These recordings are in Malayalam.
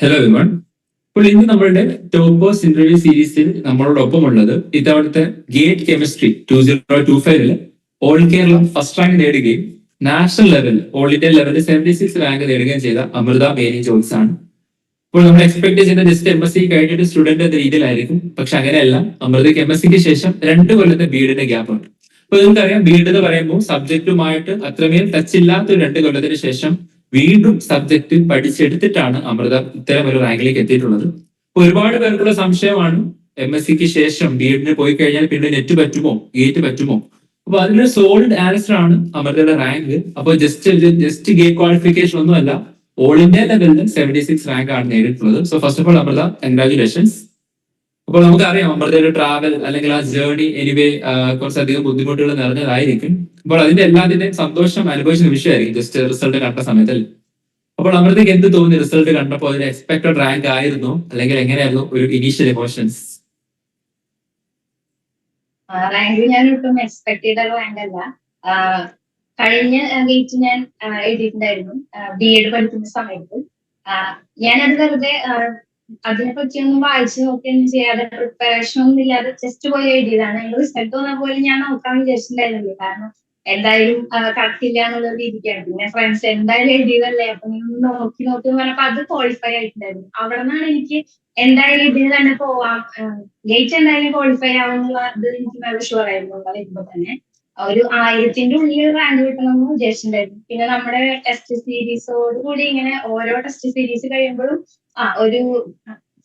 Hello everyone. ഇപ്പോൾ ഇന്ന് നമ്മളുടെ ടോപ്പോസ് ഇന്റർവ്യൂ സീരീസിൽ നമ്മളോടൊപ്പം ഉള്ളത് ഇത്തവണത്തെ gate chemistry 2025 all Kerala first rank നേടുകയും നാഷണൽ ലെവൽ ഓൾ ഇന്ത്യ ലെവലിൽ 76 റാങ്ക് നേടുകയും ചെയ്ത അമൃത മേരി ജോൺസ് ആണ്. ഇപ്പോൾ നമ്മൾ എക്സ്പെക്ട് ചെയ്യുന്ന ജസ്റ്റ് MSc കഴിഞ്ഞിട്ട് സ്റ്റുഡന്റ് എന്ന രീതിയിലായിരിക്കും. പക്ഷെ അങ്ങനെയല്ല. അമൃതയ്ക്ക് MScക്ക് ശേഷം 2 കൊല്ലത്തെ ബിഎഡിന്റെ ഗ്യാപ്പ് ഉണ്ട്. ഇപ്പൊ നിങ്ങൾക്കറിയാം, ബിഎഡ് എന്ന് പറയുമ്പോൾ സബ്ജക്റ്റുമായിട്ട് അത്രമേൽ ടച്ച് ഇല്ലാത്ത ഒരു 2 കൊല്ലത്തിന് ശേഷം വീണ്ടും സബ്ജക്ട് പഠിച്ചെടുത്തിട്ടാണ് അമൃത ഇത്തരം ഒരു റാങ്കിലേക്ക് എത്തിയിട്ടുള്ളത്. ഒരുപാട് പേർക്കുള്ള സംശയമാണ്, MScക്ക് ശേഷം ബിഎഡിന് പോയി കഴിഞ്ഞാൽ പിന്നെ നെറ്റ് പറ്റുമോ, ഗേറ്റ് പറ്റുമോ? അപ്പൊ അതിലൊരു സോളിഡ് ആൻസർ ആണ് അമൃതയുടെ റാങ്ക്. അപ്പൊ ജസ്റ്റ് ഗേറ്റ് ക്വാളിഫിക്കേഷൻ ഒന്നുമല്ല, ഓൾ ഇന്ത്യ ലെവലിൽ 76 റാങ്ക് ആണ് നേടിയിട്ടുള്ളത്. So first of all Amrita, congratulations. അപ്പോൾ നമുക്കറിയാം അമൃതയുടെ ട്രാവൽ അല്ലെങ്കിൽ ആ ജേർണി എനിവേ കുറച്ചധികം ബുദ്ധിമുട്ടുകൾ നിറഞ്ഞതായിരിക്കും. അപ്പോൾ അതിന്റെ എല്ലാത്തിന്റെയും സന്തോഷം അനുഭവിച്ച നിമിഷമായിരിക്കും ജസ്റ്റ് റിസൾട്ട് കണ്ട സമയത്തിൽ. അപ്പോൾ അമൃതയ്ക്ക് എന്ത് തോന്നി റിസൾട്ട് കണ്ടപ്പോൾ? അതിന് എക്സ്പെക്ടഡ് റാങ്ക് ആയിരുന്നു അല്ലെങ്കിൽ എങ്ങനെയായിരുന്നു ഒരു ഇനീഷ്യൽ ഇമോഷൻസ്? റാങ്ക് ഞാൻ ഒട്ടും എക്സ്പെക്ട് ചെയ്ത റാങ്ക് അല്ല. കഴിഞ്ഞ ഗേറ്റ് ഞാൻ എഴുതിയിട്ടുണ്ടായിരുന്നു ബിഎഡ് പഠിക്കുന്ന സമയത്ത്. ഞാനത് വെറുതെ അതിനെ പറ്റിയൊന്നും വായിച്ചു നോക്കിയൊന്നും ചെയ്യാതെ പ്രിപ്പറേഷൻ ഒന്നും ഇല്ലാതെ ജസ്റ്റ് പോയി എഴുതിയതാണ്. അതിന്റെ റിസൾട്ട് വന്നാൽ പോലും ഞാൻ നോക്കാൻ വിചാരിച്ചിട്ടുണ്ടായിരുന്നില്ല. കാരണം എന്തായാലും കറക്റ്റില്ല എന്നുള്ള രീതിക്കാണ്. പിന്നെ ഫ്രണ്ട്സ് എന്തായാലും എഴുതിയതല്ലേ, അപ്പൊ നീ നോക്കി പറഞ്ഞപ്പോ അത് ക്വാളിഫൈ ആയിട്ടുണ്ടായിരുന്നു. അവിടെ നിന്നാണ് എനിക്ക് എന്തായാലും ഇതിന് തന്നെ പോവാം, ഗേറ്റ് എന്തായാലും ക്വാളിഫൈ ആവുന്നുള്ള ഇത് എനിക്ക് നല്ല ഷുവർ ആയിരുന്നു. വരുമ്പോ തന്നെ ഒരു 1000ന്റെ ഉള്ളിൽ റാങ്ക് കിട്ടണമെന്ന് വിചാരിച്ചിട്ടുണ്ടായിരുന്നു. പിന്നെ നമ്മുടെ ടെസ്റ്റ് സീരീസോട് കൂടി ഇങ്ങനെ ഓരോ ടെസ്റ്റ് സീരീസ് കഴിയുമ്പോഴും ഒരു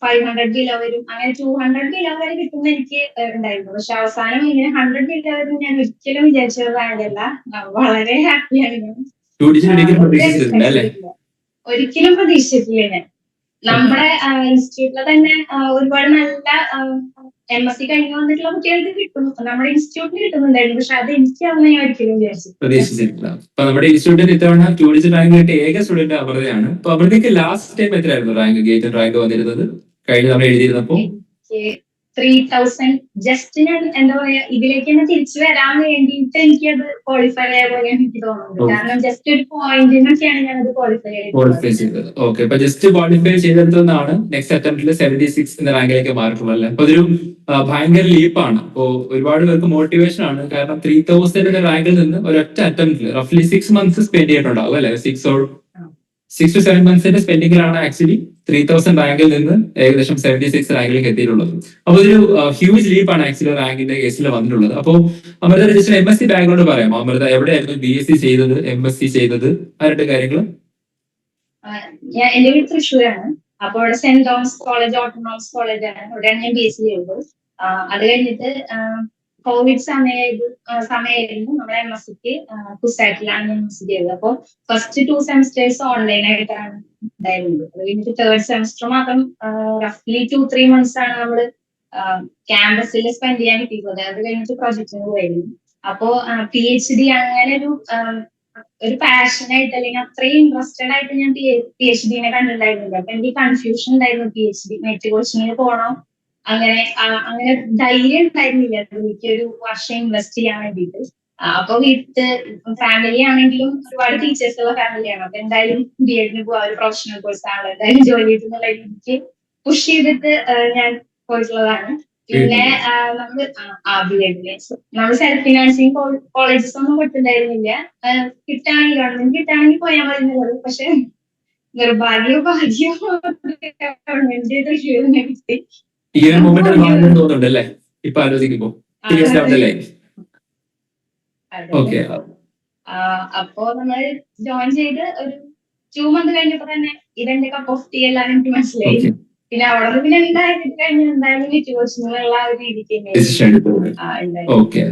500 ബിലോ വരും, അങ്ങനെ 200 ബിലോ വരെ കിട്ടുന്ന എനിക്ക് ഉണ്ടായിരുന്നു. പക്ഷെ അവസാനം ഇങ്ങനെ 100 ബിലോ വരും ഞാൻ ഒരിക്കലും വിചാരിച്ചത് റാങ്കല്ല. വളരെ ഹാപ്പിയാണ് ഞാൻ. ഒരിക്കലും പ്രതീക്ഷിച്ചിട്ടില്ല ഞാൻ. നമ്മുടെ ഇൻസ്റ്റിറ്റ്യൂട്ടിലെ തന്നെ ഒരുപാട് നല്ല MSc കഴിഞ്ഞ് വന്നിട്ടുള്ള കുട്ടികൾക്ക് കിട്ടും, നമ്മുടെ ഇൻസ്റ്റിറ്റ്യൂട്ടിൽ കിട്ടുന്നുണ്ടായിരുന്നു. പക്ഷെ അത് എനിക്ക് അന്ന് ഞാൻ ഒരിക്കലും പ്രതീക്ഷിച്ചിട്ടില്ല. അപ്പൊ നമ്മുടെ ഇൻസ്റ്റിറ്റ്യൂട്ടിൽ ഇത്തവണ 2 റാങ്ക് കിട്ടിയ ഏക സ്റ്റുഡന്റ് അമൃതയാണ്. അപ്പൊ അമൃതയ്ക്ക് ലാസ്റ്റ് ടൈം എത്രയായിരുന്നു റാങ്ക്, ഗേറ്റ് റാങ്ക് വന്നിരുന്നത് കഴിഞ്ഞ തവണ എഴുതിയിരുന്നപ്പോ? 3000. ജസ്റ്റ് ഞാൻ എന്താ പറയാ, ഇതിലേക്ക് തന്നെ തിരിച്ചു വരാൻ വേണ്ടിയിട്ട് എനിക്ക് അത് ക്വാളിഫൈ ആയ പോലെ എനിക്ക് തോന്നുന്നത്. കാരണം ജസ്റ്റ് ഒരു പോയിന്റിനൊക്കെയാണ് ഞാൻ അത് ക്വാളിഫൈ ചെയ്തത്. ഓക്കെ, അപ്പൊ ജസ്റ്റ് ക്വാളിഫൈ ചെയ്തെടുത്തതാണ് നെക്സ്റ്റ് അറ്റംപ്റ്റിൽ 76 എന്ന റാങ്കിലേക്ക് മാറിയിട്ടുള്ളത് അല്ലേ? അപ്പൊ അതൊരു ഭയങ്കര ലീപ്പാണ്. അപ്പോ ഒരുപാട് പേർക്ക് മോട്ടിവേഷൻ ആണ്. കാരണം 3000 എന്ന റാങ്കിൽ നിന്ന് ഒരൊറ്റ അറ്റംപ്റ്റിൽ റഫ്ലി 6 months സ്പെൻഡ് ചെയ്തിട്ടുണ്ടാവും അല്ലെ? 6 to 7 months സ്പെൻഡിങ്ങിലാണ് ആക്ച്വലി 3000 റാങ്കിൽ നിന്ന് ഏകദേശം 76 റാങ്കിലേക്ക് എത്തിയിട്ടുള്ളത്. അപ്പൊ ഒരു ഹ്യൂജ് ലീപ്പാണ് ആക്ച്വലി റാങ്കിന്റെ കേസിൽ വന്നിട്ടുള്ളത്. അപ്പൊ അമൃത ജസ്റ്റ് MSc ബാക്ക്ഗ്രൗണ്ട് പറയാമോ? അമൃത എവിടെയായിരുന്നു BSc ചെയ്തത്, MSc ചെയ്തത്, ആ 2 കാര്യങ്ങൾ? എന്റെ വീട് തൃശ്ശൂരാണ്. അപ്പോൾ അവിടെ സെന്റ് തോമസ് കോളേജ്, ഓട്ടോണോമസ് കോളേജാണ്, അവിടെയാണ് ഞാൻ BSc ചെയ്തത്. അത് കഴിഞ്ഞിട്ട് കോവിഡ് സമയമായിരുന്നു. നമ്മുടെ MScക്ക് കുസാറ്റിലാണ് ഞാൻ MSc ചെയ്തത്. അപ്പോൾ ഫസ്റ്റ് 2 സെമിസ്റ്റേഴ്സ് ഓൺലൈൻ ആയിട്ടാണ് ഉണ്ടായിരുന്നത്. അത് കഴിഞ്ഞിട്ട് 3rd സെമിസ്റ്റർ മാത്രം റഫ്ലി 2-3 months ആണ് നമ്മള് ക്യാമ്പസിൽ സ്പെൻഡ് ചെയ്യാൻ കിട്ടിയിട്ടുള്ളത്. അത് കഴിഞ്ഞിട്ട് പ്രൊജക്ടിന് പോയിരുന്നു. അപ്പോ PhD അങ്ങനെ ഒരു പാഷനായിട്ട് അല്ലെങ്കിൽ അത്രയും ഇൻട്രസ്റ്റഡ് ആയിട്ട് ഞാൻ PhD കണ്ടിട്ടുണ്ടായിരുന്നില്ല. അപ്പൊ എനിക്ക് കൺഫ്യൂഷൻ ഉണ്ടായിരുന്നു, PhD നെറ്റ് കോച്ചിങ്ങിന് പോകണം, അങ്ങനെ ധൈര്യം ഉണ്ടായിരുന്നില്ല എനിക്കൊരു വർഷം ഇൻവെസ്റ്റ് ചെയ്യാൻ വേണ്ടിയിട്ട്. അപ്പൊ ഫാമിലി ആണെങ്കിലും ഒരുപാട് ടീച്ചേഴ്സ് ഉള്ള ഫാമിലിയാണ്. അപ്പൊ എന്തായാലും BEdന് പോവാ, ഒരു പ്രൊഫഷണൽ കോഴ്സ് ആണ്, എന്തായാലും ജോലി കിട്ടുന്നുള്ള എനിക്ക് പുഷ് ചെയ്തിട്ട് ഞാൻ പോയിട്ടുള്ളതാണ്. പിന്നെ നമ്മൾ സെൽഫ് ഫിനാൻസിങ് കോളേജസ് ഒന്നും കിട്ടുന്നുണ്ടായിരുന്നില്ല. കിട്ടാണെങ്കിൽ ഗവൺമെന്റ് കിട്ടാണെങ്കിൽ പോയാൽ മതി. പക്ഷെ നിർഭാഗ്യോ ഭാഗ്യോ ഗവൺമെന്റ് തൃശ്ശൂരിനെ കിട്ടി. അപ്പോ നമ്മൾ ജോയിൻ ചെയ്ത് ഒരു 2 months കഴിഞ്ഞപ്പോ തന്നെ ഇതെന്റെ കപ്പ് ഓഫ് ടീ എല്ലാം എനിക്ക് മനസ്സിലായി. പിന്നെ അവിടെ പിന്നെ കഴിഞ്ഞ എന്തായാലും വിറ്റുപോച്ചുള്ള ഒരു രീതിക്ക്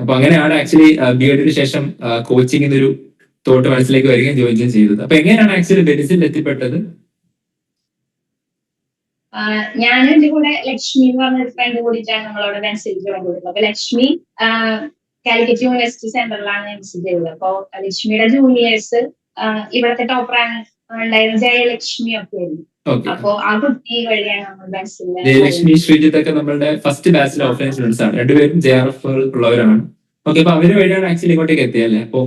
അപ്പൊ അങ്ങനെയാണ് ആക്ച്വലി BEdന് ശേഷം കോച്ചിങ്ങിന് ഒരു തോട്ട് മനസ്സിലേക്ക് വരികയും ജോയിൻ ചെയ്തത്. അപ്പൊ എങ്ങനെയാണ് ആക്ച്വലി ബെനിസിൽ എത്തിപ്പെട്ടത്? ഞാൻ എന്റെ കൂടെ ലക്ഷ്മി എന്ന് പറഞ്ഞ ഒരു ഫ്രണ്ട് കൂടിയിട്ടാണ് നമ്മളവിടെ ബെൻസിൽ ജോയിൻ ചെയ്തത്. അപ്പൊ ലക്ഷ്മി കാലിക്കറ്റ് യൂണിവേഴ്സിറ്റി സെന്ററിലാണ് MSc ചെയ്തത്. അപ്പൊ ലക്ഷ്മിയുടെ ജൂനിയേഴ്സ് ഇവിടുത്തെ ടോപ്പ് റാങ്ക് ഉണ്ടായിരുന്ന ജയലക്ഷ്മി ഒക്കെ ആയിരുന്നു. അപ്പൊ ആ കുട്ടി വഴിയാണ് ജയലക്ഷ്മി, ശ്രീജിത്ത് ഒക്കെ നമ്മളുടെ ഫസ്റ്റ് ബാച്ചിൽ ഓഫ്ലൈൻ സ്റ്റുഡൻസ് ആണ്. രണ്ടുപേരും JRF ഉള്ളവരാണ്. ഓക്കെ, അപ്പൊ അവര് വഴിയാണ് ആക്ച്വലി ഇങ്ങോട്ടേക്ക് എത്തിയല്ലേ? അപ്പൊ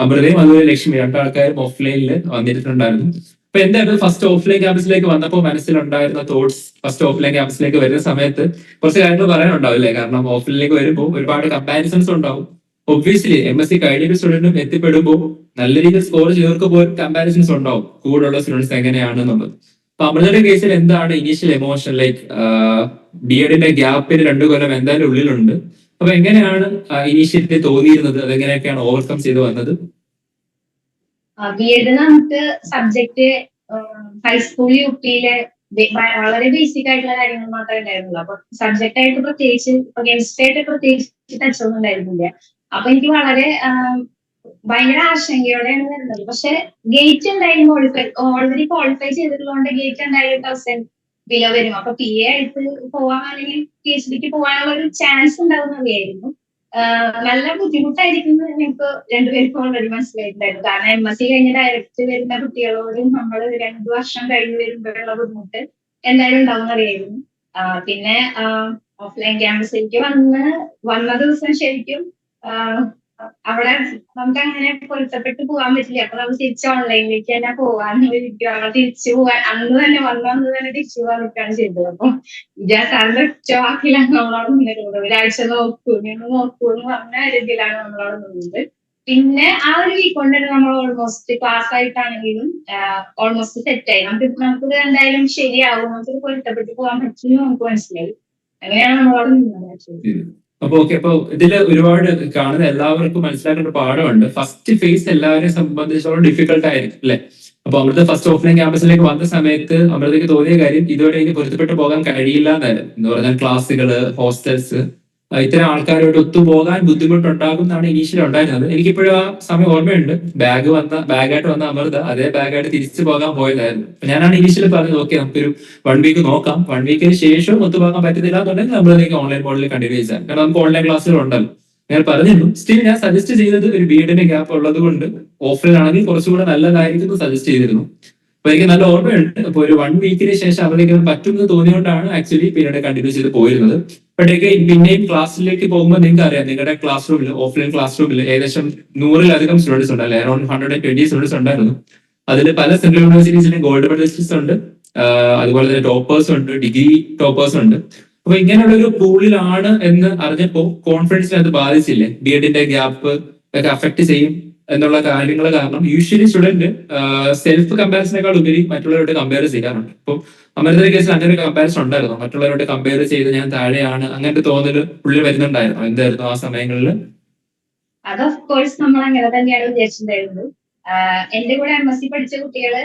അമൃതയും അതുപോലെ ലക്ഷ്മി 2 ആൾക്കാരും ഓഫ്ലൈനിൽ വന്നിട്ടുണ്ടായിരുന്നു. അപ്പൊ എന്തായിരുന്നു ഫസ്റ്റ് ഓഫ്ലൈൻ ക്യാമ്പസിലേക്ക് വന്നപ്പോൾ മനസ്സിലുണ്ടായിരുന്ന തോട്ട്സ്? ഫസ്റ്റ് ഓഫ്ലൈൻ ക്യാമ്പസിലേക്ക് വരുന്ന സമയത്ത് കുറച്ച് കാര്യങ്ങൾ പറയാനുണ്ടാവില്ലേ? കാരണം ഓഫ്ലൈനിലേക്ക് വരുമ്പോൾ ഒരുപാട് കമ്പാരിസൺസ് ഉണ്ടാവും. ഒബ്വിയസ്ലി MSc കഴിഞ്ഞ സ്റ്റുഡന്റും എത്തിപ്പെടുമ്പോൾ നല്ല രീതിയിൽ സ്കോർ ചെയ്തവർക്ക് പോലും കമ്പാരിസൺസ് ഉണ്ടാവും, കൂടുതലുള്ള സ്റ്റുഡൻസ് എങ്ങനെയാണെന്നുള്ളത്. അപ്പൊ അമൃതയുടെ കേസിൽ എന്താണ് ഇനീഷ്യൽ എമോഷൻ? ലൈക്ക് BEdന്റെ ഗ്യാപ്പിൽ 2 കൊല്ലം എന്തായാലും ഉള്ളിലുണ്ട്. അപ്പൊ എങ്ങനെയാണ് ഇനീഷ്യലി തോന്നിയിരുന്നത്? അതെങ്ങനെയൊക്കെയാണ് ഓവർകം ചെയ്ത് വന്നത്? BEd നമുക്ക് സബ്ജക്ട് ഹൈസ്കൂൾ UPയിലെ വളരെ ബേസിക് ആയിട്ടുള്ള കാര്യങ്ങൾ മാത്രമേ ഉണ്ടായിരുന്നുള്ളൂ. അപ്പൊ സബ്ജക്ട് ആയിട്ട് പ്രത്യേകിച്ച് കെമിസ്ട്രി ആയിട്ട് പ്രത്യേകിച്ച് ടച്ച് ഒന്നും ഉണ്ടായിരുന്നില്ല. അപ്പൊ എനിക്ക് വളരെ ഭയങ്കര ആശങ്കയോടെയാണ് വരുന്നത്. പക്ഷെ ഗേറ്റ് എന്തായാലും ഓൾറെഡി ക്വാളിഫൈ ചെയ്തിട്ടുള്ളതുകൊണ്ട് ഗേറ്റ് എന്തായാലും 1000 ബിലോ വരും. അപ്പൊ PA ആയിട്ട് പോവാൻ അല്ലെങ്കിൽ PhDക്ക് പോകാനുള്ള ഒരു ചാൻസ് ഉണ്ടാവുന്ന അറിയായിരുന്നു. നല്ല ബുദ്ധിമുട്ടായിരിക്കും ഞങ്ങൾക്ക് രണ്ടുപേർക്കും ഓൾറെഡി മനസ്സിലായിട്ടുണ്ടായിരുന്നു. കാരണം MSc കഴിഞ്ഞ് ഡയറക്റ്റ് വരുന്ന കുട്ടികളോട് നമ്മൾ 2 വർഷം കഴിഞ്ഞ് വരുമ്പോഴുള്ള ബുദ്ധിമുട്ട് എന്തായാലും ഉണ്ടാവും അറിയായിരുന്നു. പിന്നെ ഓഫ്ലൈൻ ക്യാമ്പസിലേക്ക് വന്ന ദിവസം ശരിക്കും അവിടെ നമുക്ക് അങ്ങനെ പൊരുത്തപ്പെട്ട് പോകാൻ പറ്റില്ല. അപ്പൊ നമുക്ക് തിരിച്ച് ഓൺലൈനിലേക്ക് തന്നെ പോകാനിരിക്കും. അവിടെ തിരിച്ചു പോകാൻ അന്ന് തന്നെ തിരിച്ചു പോകാൻ നിൽക്കുകയാണ് ചെയ്തത്. അപ്പൊ സാറിന്റെ ഒറ്റ വാക്കിലാണ് നമ്മളവിടെ നിന്നിട്ടുള്ളത്. ഒരാഴ്ച നോക്കൂ എന്ന് പറഞ്ഞ രീതിയിലാണ് നമ്മളവിടെ നിന്നത്. പിന്നെ ആ ഒരു വീക്ക് കൊണ്ട് തന്നെ നമ്മൾ ഓൾമോസ്റ്റ് ക്ലാസ് ആയിട്ടാണെങ്കിലും ഓൾമോസ്റ്റ് സെറ്റായി. നമുക്ക് എന്തായാലും ശരിയാവും, നമുക്ക് പൊരുത്തപ്പെട്ട് പോകാൻ പറ്റുമെന്ന് നമുക്ക് മനസ്സിലായി. അങ്ങനെയാണ് നമ്മളവിടെ നിന്നത്. അപ്പൊ ഓക്കെ, അപ്പൊ ഇതില് ഒരുപാട് കാണുന്ന എല്ലാവർക്കും മനസ്സിലാക്കേണ്ട പാഠമുണ്ട്. ഫസ്റ്റ് ഫേസ് എല്ലാവരെയും സംബന്ധിച്ചോളം ഡിഫിക്കൽട്ട് ആയിരിക്കും അല്ലെ? അപ്പൊ അമൃത ഫസ്റ്റ് ഓഫ്ലൈൻ ക്യാമ്പസിലേക്ക് വന്ന സമയത്ത് അമൃതയ്ക്ക് തോന്നിയ കാര്യം ഇതുവരെ എനിക്ക് പൊരുത്തപ്പെട്ട് പോകാൻ കഴിയില്ല എന്നായിരുന്നു. എന്ന് പറഞ്ഞാൽ ക്ലാസ്സുകള്, ഹോസ്റ്റൽസ്, ഇത്തരം ആൾക്കാരോട് ഒത്തുപോകാൻ ബുദ്ധിമുട്ടുണ്ടാകും എന്നാണ് ഇനീഷ്യലി ഉണ്ടായിരുന്നത്. എനിക്കിപ്പോഴും ആ സമയം ഓർമ്മയുണ്ട്. ബാഗായിട്ട് വന്ന അമൃത അതേ ബാഗായിട്ട് തിരിച്ചു പോകാൻ പോയതായിരുന്നു. ഞാനാണ് ഇനീഷ്യലി പറഞ്ഞത് ഓക്കെ നമുക്കൊരു 1 വീക്ക് നോക്കാം, 1 വീക്കിന് ശേഷം ഒത്തുപോകാൻ പറ്റുന്നില്ല എന്നുണ്ടെങ്കിൽ നമ്മളിലേക്ക് ഓൺലൈൻ മോഡിൽ കണ്ടിന്യൂ ചെയ്യാം. കാരണം നമുക്ക് ഓൺലൈൻ ക്ലാസ്സുകൾ ഉണ്ടല്ലോ. ഞാൻ പറഞ്ഞിരുന്നു. സ്റ്റിൽ ഞാൻ സജസ്റ്റ് ചെയ്തത് ഒരു BEdന്റെ ഗ്യാപ്പ് ഉള്ളത് കൊണ്ട് ഓഫ്ലൈൻ ആണെങ്കിൽ കുറച്ചുകൂടെ നല്ലതായിരിക്കും സജസ്റ്റ് ചെയ്തിരുന്നു. അപ്പൊ എനിക്ക് നല്ല ഓർമ്മയുണ്ട്. അപ്പൊ ഒരു 1 വീക്കിന് ശേഷം അവർക്ക് പറ്റുമെന്ന് തോന്നിയോണ്ടാണ് ആക്ച്വലി പിന്നീട് കണ്ടിന്യൂ ചെയ്ത് പോയിരുന്നത്. അപ്പോഴേക്ക് പിന്നെയും ക്ലാസ്സിലേക്ക് പോകുമ്പോൾ നിങ്ങൾക്ക് അറിയാം, നിങ്ങളുടെ ക്ലാസ് റൂമിൽ, ഓഫ്ലൈൻ ക്ലാസ് റൂമിൽ ഏകദേശം 100-ലധികം സ്റ്റുഡൻസ് ഉണ്ട് അല്ലെ? അറൌണ്ട് 120 സ്റ്റുഡൻസ് ഉണ്ടായിരുന്നു. അതിൽ പല സെൻട്രൽ യൂണിവേഴ്സിറ്റീസിലും ഗോൾഡ് മെഡലിസ്റ്റ്സ് ഉണ്ട്, അതുപോലെ തന്നെ ടോപ്പേഴ്സ് ഉണ്ട്, ഡിഗ്രി ടോപ്പേഴ്സ് ഉണ്ട്. അപ്പൊ ഇങ്ങനെയുള്ള ഒരു പൂളിലാണ് എന്ന് അറിഞ്ഞപ്പോ കോൺഫിഡൻസിനെ അത് ബാധിച്ചില്ലേ? BEdന്റെ ഗ്യാപ്പ് ഒക്കെ അഫക്ട് ചെയ്യും എന്നുള്ള കാര്യങ്ങൾ കാരണം യൂഷ്വലി സ്റ്റുഡന്റ് സെൽഫ് കമ്പാരിസനേക്കാൾ ഉപരി മറ്റുള്ളവരോട് കമ്പയർ ചെയ്യാറുണ്ട്. ഇപ്പൊ അമൃതയുടെ കേസിൽ അങ്ങനെ ഒരു കമ്പാരിസൺ ഉണ്ടായിരുന്നു? മറ്റുള്ളവരോട് കമ്പയർ ചെയ്ത് ഞാൻ താഴെയാണ് അങ്ങനത്തെ തോന്നൽ ഉള്ളിൽ വരുന്നുണ്ടായിരുന്നു? എന്തായിരുന്നു ആ സമയങ്ങളിൽ? അത് ഓഫ് കോഴ്സ് നമ്മൾ അങ്ങനെ തന്നെയാണ് വിചാരിച്ചിട്ടുണ്ടായിരുന്നത്. എന്റെ കൂടെ MSc പഠിച്ച കുട്ടികള്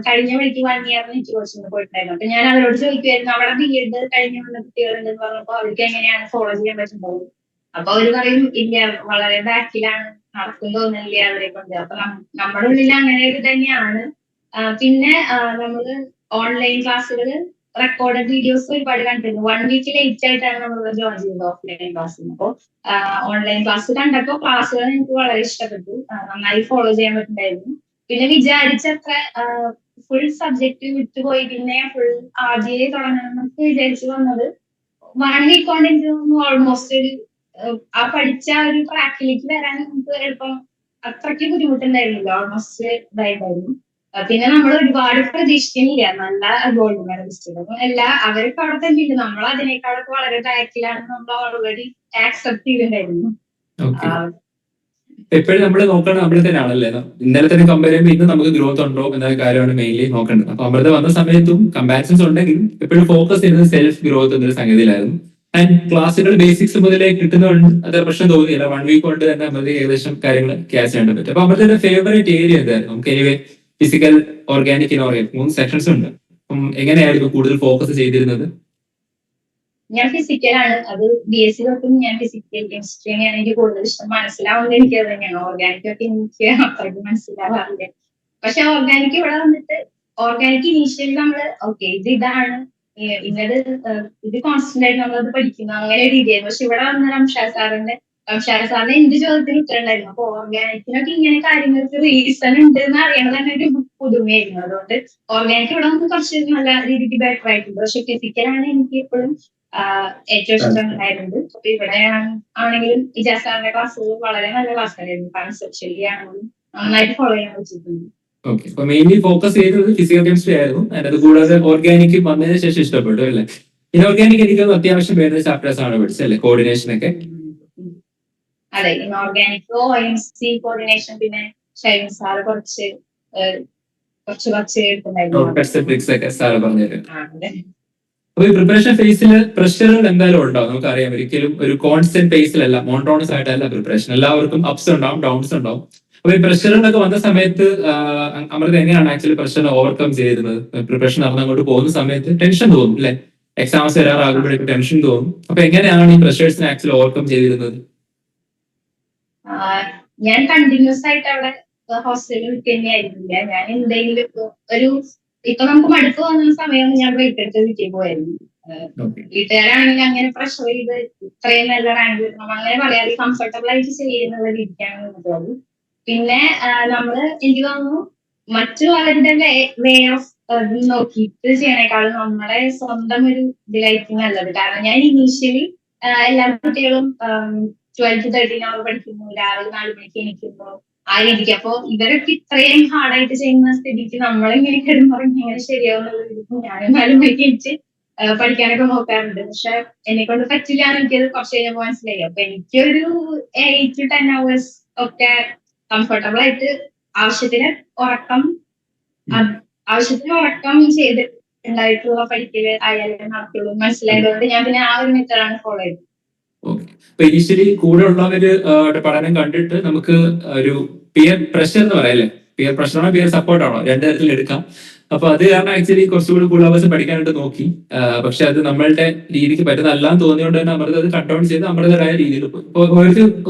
കഴിഞ്ഞ വഴിക്ക് 1 ഇയറിന് എനിക്ക് കോഴ്സിന് പോയിട്ടുണ്ടായിരുന്നു. അപ്പൊ ഞാൻ അവരോട് ചോദിക്കുമായിരുന്നു, അവിടെ BEd കഴിഞ്ഞു വന്ന കുട്ടികളുണ്ടെന്ന് പറഞ്ഞപ്പോ അവർക്ക് എങ്ങനെയാണ് ഫോളോ ചെയ്യാൻ പറ്റുന്നത്? അപ്പൊ അവര് പറയും ഇല്ല, വളരെ ബാക്കിലാണ്, നടക്കും തോന്നുന്നില്ല അവരെ കൊണ്ട്. അപ്പൊ നമ്മുടെ ഉള്ളിൽ അങ്ങനെ ഒരു തന്നെയാണ്. പിന്നെ നമ്മള് ഓൺലൈൻ ക്ലാസ്സുകൾ, റെക്കോർഡഡ് വീഡിയോസ് ഒരുപാട് കണ്ടിരുന്നു. 1 വീക്ക് ലേറ്റ് ആയിട്ടാണ് നമ്മൾ ജോയിൻ ചെയ്തത് ഓഫ്ലൈൻ ക്ലാസ്സിന്. അപ്പോ ഓൺലൈൻ ക്ലാസ് കണ്ടപ്പോൾ ക്ലാസ്സുകൾ എനിക്ക് വളരെ ഇഷ്ടപ്പെട്ടു, നന്നായി ഫോളോ ചെയ്യാൻ പറ്റുന്നുണ്ടായിരുന്നു. പിന്നെ വിചാരിച്ചത്ര ഫുൾ സബ്ജക്ട് വിട്ടുപോയി. പിന്നെ ഫുൾ ആദ്യമേ തുടങ്ങണമെന്നൊക്കെ വിചാരിച്ചു വന്നത് 1 വീക്ക് കൊണ്ട് എനിക്ക് തോന്നുന്നു ഓൾമോസ്റ്റ് ഒരു ആ പഠിച്ച ഒരു ട്രാക്കിലേക്ക് വരാൻ നമുക്ക് എളുപ്പം അത്രയ്ക്ക് ബുദ്ധിമുട്ടുണ്ടായിരുന്നില്ല. ഓൾമോസ്റ്റ് ഇതായിട്ടായിരുന്നു. പിന്നെ നമ്മൾ ഒരുപാട് പ്രതീക്ഷിക്കുന്നില്ല നല്ല ഗോൾഡ് മെഡലിസ്റ്റുകൾ അവരൊക്കെ അവിടെ തന്നെ ഉണ്ട്. നമ്മൾ അതിനേക്കാളൊക്കെ വളരെ ബാക്കിലാണ് നമ്മൾ ഓൾറെഡി ആക്സെപ്റ്റ് ചെയ്തിട്ടുണ്ടായിരുന്നു. എപ്പോഴും നമ്മൾ നോക്കണം നമ്മൾ തന്നെയാണല്ലേ. ഇന്നലെ തന്നെ കമ്പയർ ചെയ്യുമ്പോൾ ഇന്ന് നമുക്ക് ഗ്രോത്ത് ഉണ്ടോ എന്ന കാര്യമാണ് മെയിൻലി നോക്കേണ്ടത്. അപ്പൊ അമൃത വന്ന സമയത്തും കമ്പാരിസൺസ് ഉണ്ടെങ്കിലും എപ്പോഴും ഫോക്കസ് ചെയ്യുന്നത് സെൽഫ് ഗ്രോത്ത് എന്നൊരു സംഗതിയിലായിരുന്നു. ആൻഡ് ക്ലാസ്സുകൾ ബേസിക്സ് മുതലേ കിട്ടുന്നതുകൊണ്ട് അത്ര പ്രശ്നം തോന്നിയില്ല. 1 വീക്ക് കൊണ്ട് തന്നെ അമൃത ഏകദേശം കാര്യങ്ങൾ ക്യാച്ച് ചെയ്യാൻ പറ്റും. അപ്പൊ അമൃതയുടെ ഫേവറേറ്റ് ഏരിയ എന്തായിരുന്നു? നമുക്ക് anyway physical, organic, inorganic 3 sections ഉണ്ട്. അപ്പം എങ്ങനെയായിരുന്നു കൂടുതൽ ഫോക്കസ് ചെയ്തിരുന്നത്? ഞാൻ ഫിസിക്കലാണ്. അത് BSc തൊട്ടും ഞാൻ ഫിസിക്കൽ കെമിസ്ട്രിയാണ് എനിക്ക് കൂടുതൽ ഇഷ്ടം. മനസ്സിലാവുന്നത് എനിക്ക് അത് തന്നെയാണ്. ഓർഗാനിക് ഒക്കെ എനിക്ക് അത്രയ്ക്ക് മനസ്സിലാവാറില്ല. പക്ഷെ ഓർഗാനിക് ഇവിടെ വന്നിട്ട് ഓർഗാനിക് ഇനീഷ്യലി നമ്മള് ഓക്കെ ഇതാണ് ഇന്നത്, ഇത് കോൺസ്റ്റന്റ് ആയിട്ട് നമ്മളത് പഠിക്കുന്നു അങ്ങനെ രീതിയായിരുന്നു. പക്ഷെ ഇവിടെ വന്ന റംഷാദ് സാറിന്റെ എന്ത് ചോദ്യത്തിന് ഉത്തരം ഉണ്ടായിരുന്നു. അപ്പൊ ഓർഗാനിക്കിനൊക്കെ ഇങ്ങനെ കാര്യങ്ങൾക്ക് റീസൺ ഉണ്ട് എന്ന് അറിയണത് തന്നെ ഒരു പുതുമയായിരുന്നു. അതുകൊണ്ട് ഓർഗാനിക് ഇവിടെ നമുക്ക് കുറച്ച് നല്ല രീതിക്ക് ബെറ്റർ ആയിട്ടുണ്ട്. പക്ഷെ ഫിസിക്കലാണ് എനിക്ക് എപ്പോഴും ഏറ്റവും ഇഷ്ടം ഉണ്ടായിരുന്നത്. അപ്പൊ ഇവിടെ ആണെങ്കിലും ഇജാസ് സാറിന്റെ ക്ലാസ്സുകൾ വളരെ നല്ല ക്ലാസ്സായിരുന്നു. കൺസെപ്ച്വലി ആണെങ്കിലും നന്നായിട്ട് ഫോളോ ചെയ്യാൻ പറ്റിയിട്ടുണ്ട്. ഓക്കെ, അപ്പൊ മെയിൻലി ഫോക്കസ് ചെയ്തത് ഫിസിക്കൽ കെമിസ്ട്രി ആയിരുന്നു. അത് കൂടാതെ ഓർഗാനിക് വന്നതിന് ശേഷം ഇഷ്ടപ്പെട്ടു അല്ലേ? ഇൻഓർഗാനിക് എനിക്ക് അത്യാവശ്യം വരുന്ന ചാപ്റ്റേഴ്സ് ആണ് പഠിച്ചത് അല്ലേ, കോർഡിനേഷൻ ഒക്കെ. അതെ, ഇൻഓർഗാനിക് OMC കോർഡിനേഷൻ, പിന്നെ ഷൈൻ സാർ കുറച്ച് ട്രിക്സ് ഒക്കെ സാറ് പറഞ്ഞുതരും. അപ്പൊ ഈ പ്രിപ്പറേഷൻ ഫേസിൽ പ്രഷറുകൾ എന്തായാലും ഉണ്ടാവും, നമുക്കറിയാം. ഒരിക്കലും ഒരു കോൺസ്റ്റന്റ് ഫേസിലല്ല, മോണോട്ടോണസ് ആയിട്ടല്ല പ്രിപ്പറേഷൻ. എല്ലാവർക്കും അപ്സ് ഉണ്ടാവും, ഡൗൺസ് ഉണ്ടാവും. അപ്പൊ ഈ പ്രഷറുകളൊക്കെ വന്ന സമയത്ത് അമൃത എങ്ങനെയാണ് ആക്ച്വലി പ്രഷറിനെ ഓവർകം ചെയ്തിരുന്നത്? പ്രിപ്പറേഷൻ നടന്നങ്ങോട്ട് പോകുന്ന സമയത്ത് ടെൻഷൻ തോന്നും അല്ലെ? എക്സാംസ് വരാറാകുമ്പോഴേക്കും ടെൻഷൻ തോന്നും. അപ്പൊ എങ്ങനെയാണ് ഈ പ്രഷേഴ്സിനെ ആക്ച്വലി ഓവർകം ചെയ്തിരുന്നത്? ഞാൻ കണ്ടിന്യൂസ് ആയിട്ട് അവിടെ ഹോസ്റ്റലിൽ തന്നെയായിരുന്നില്ല. ഞാൻ എന്തെങ്കിലും ഇപ്പൊ നമുക്ക് മടുപ്പ് വന്ന സമയം ഞാൻ ബ്രേക്ക് എടുത്ത് വീട്ടിൽ പോയായിരുന്നു. വീട്ടുകാരാണെങ്കിൽ അങ്ങനെ പ്രഷർ ചെയ്ത് ഇത്രയും നല്ല റാങ്ക് കിട്ടണം അങ്ങനെ പറയാതെ കംഫർട്ടബിൾ ആയിട്ട് ചെയ്യുന്നുള്ള രീതിക്കാണ് നിന്നത്. പിന്നെ നമ്മള് എനിക്ക് തോന്നുന്നു മറ്റുള്ളവരുടെ വേ ഓഫ് നോക്കിയിട്ട് ചെയ്യണേക്കാളും നമ്മുടെ സ്വന്തം ഒരു ഇതിലായിരിക്കും നല്ലത്. കാരണം ഞാൻ ഇനീഷ്യലി എല്ലാ കുട്ടികളും 12-13 അവർ പഠിക്കുന്നു, രാവിലെ 4 മണിക്ക് എണീക്കുന്നു, ആ രീതിക്ക്. അപ്പൊ ഇവരൊക്കെ ഇത്രയും ഹാർഡായിട്ട് ചെയ്യുന്ന സ്ഥിതിക്ക് നമ്മളിങ്ങനെ കിടന്നുറങ്ങി ഇങ്ങനെ ശരിയാവുന്നുള്ള രീതിക്ക് ഞാനും 4 മണിക്ക് എണീച്ച് പഠിക്കാനൊക്കെ നോക്കാറുണ്ട്. പക്ഷെ എന്നെ കൊണ്ട് പറ്റില്ല എന്ന് എനിക്കത് കുറച്ച് കഴിഞ്ഞപ്പോൾ മനസ്സിലായി. അപ്പൊ എനിക്കൊരു 8 to 10 hours ഒക്കെ കംഫർട്ടബിൾ ആയിട്ട് ആവശ്യത്തിന് ഉറക്കം ചെയ്ത് ഉണ്ടായിട്ടുള്ള പഠിക്കല് ആയാലും നടക്കുള്ളൂ മനസ്സിലായതുകൊണ്ട് ഞാൻ പിന്നെ ആ ഒരു മെത്തേഡാണ് ഫോളോ ചെയ്തത്. അപ്പൊ ഇനിഷ്യലി കൂടെ ഉള്ളവര് പഠനം കണ്ടിട്ട് നമുക്ക് ഒരു പിയർ പ്രഷർ എന്ന് പറയാം അല്ലെ, പിയർ പ്രഷർ ആണോ പിയർ സപ്പോർട്ട് ആണോ, രണ്ടു തരത്തിൽ എടുക്കാം. അപ്പൊ അത് കാരണം ആക്ച്വലി കുറച്ചുകൂടി കൂടുതൽ പഠിക്കാനായിട്ട് നോക്കി. പക്ഷെ അത് നമ്മളുടെ രീതിക്ക് പറ്റുന്നതല്ല എന്ന് തോന്നിയോണ്ട് തന്നെ അമൃത അത് കട്ട് ഡൗൺ ചെയ്ത് അമൃതരായ രീതിയിൽ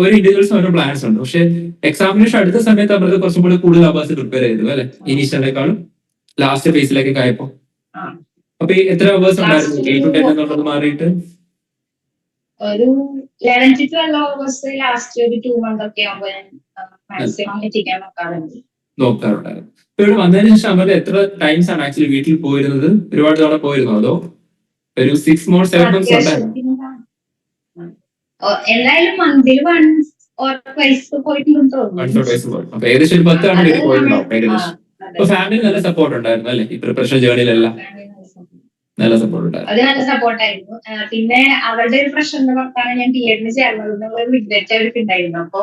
ഒരു ഇൻഡിവിജ്വൽസും ഓരോ പ്ലാൻസ് ഉണ്ട്. പക്ഷെ എക്സാമിനേഷൻ അടുത്ത സമയത്ത് അമൃത കുറച്ചും കൂടി കൂടുതൽ അവേഴ്സ് പ്രിപ്പയർ ചെയ്തു അല്ലെ, ഇനീഷ്യലിനേക്കാളും ലാസ്റ്റ് ഫേസിലേക്ക് ആയപ്പോ. അപ്പൊ എത്ര അവേഴ്സ് ഉണ്ടായിരുന്നു 8 to 10 എന്നുള്ളത് മാറിയിട്ട്? ഒരു 11 to 12 hours ലാസ്റ്റ് ഒരു 2 month ഒക്കെ ആകുമ്പോൾ മാക്സിമം എത്തിക്കാൻ നോക്കാറുണ്ടായിരുന്നു. ഇപ്പൊ ഇവിടെ വന്നതിന് ശേഷം അമൃത എത്ര ടൈംസ് ആണ് ആക്ച്വലി വീട്ടിൽ പോയിരുന്നത്? ഒരുപാട് തവണ പോയിരുന്നോ, അതോ ഒരു 6 months 7 months ഉണ്ടായിരുന്നു? എന്തായാലും മന്തിൽ വൺസ് ഓർ ട്വൈസ് പോയിട്ടുണ്ടെന്ന് തോന്നുന്നു. അപ്പൊ ഏകദേശം ഒരു 10 തവണ വീട്ടിൽ പോയിട്ടുണ്ടാവും ഏകദേശം. അപ്പൊ ഫാമിലി നല്ല സപ്പോർട്ട് ഉണ്ടായിരുന്നു അല്ലെ ഈ പ്രിപ്പറേഷൻ ജേർണിയിലെല്ലാം? നല്ല സപ്പോർട്ട് ഉണ്ടായിരുന്നു. അത് നല്ല സപ്പോർട്ടായിരുന്നു. പിന്നെ അവരുടെ ഒരു പ്രശ്നത്തിന്റെ പുറത്താണ് ഞാൻ BEd ചേർന്നത് എന്നുള്ള റിഗ്രറ്റ് അവർക്ക് ഉണ്ടായിരുന്നു. അപ്പൊ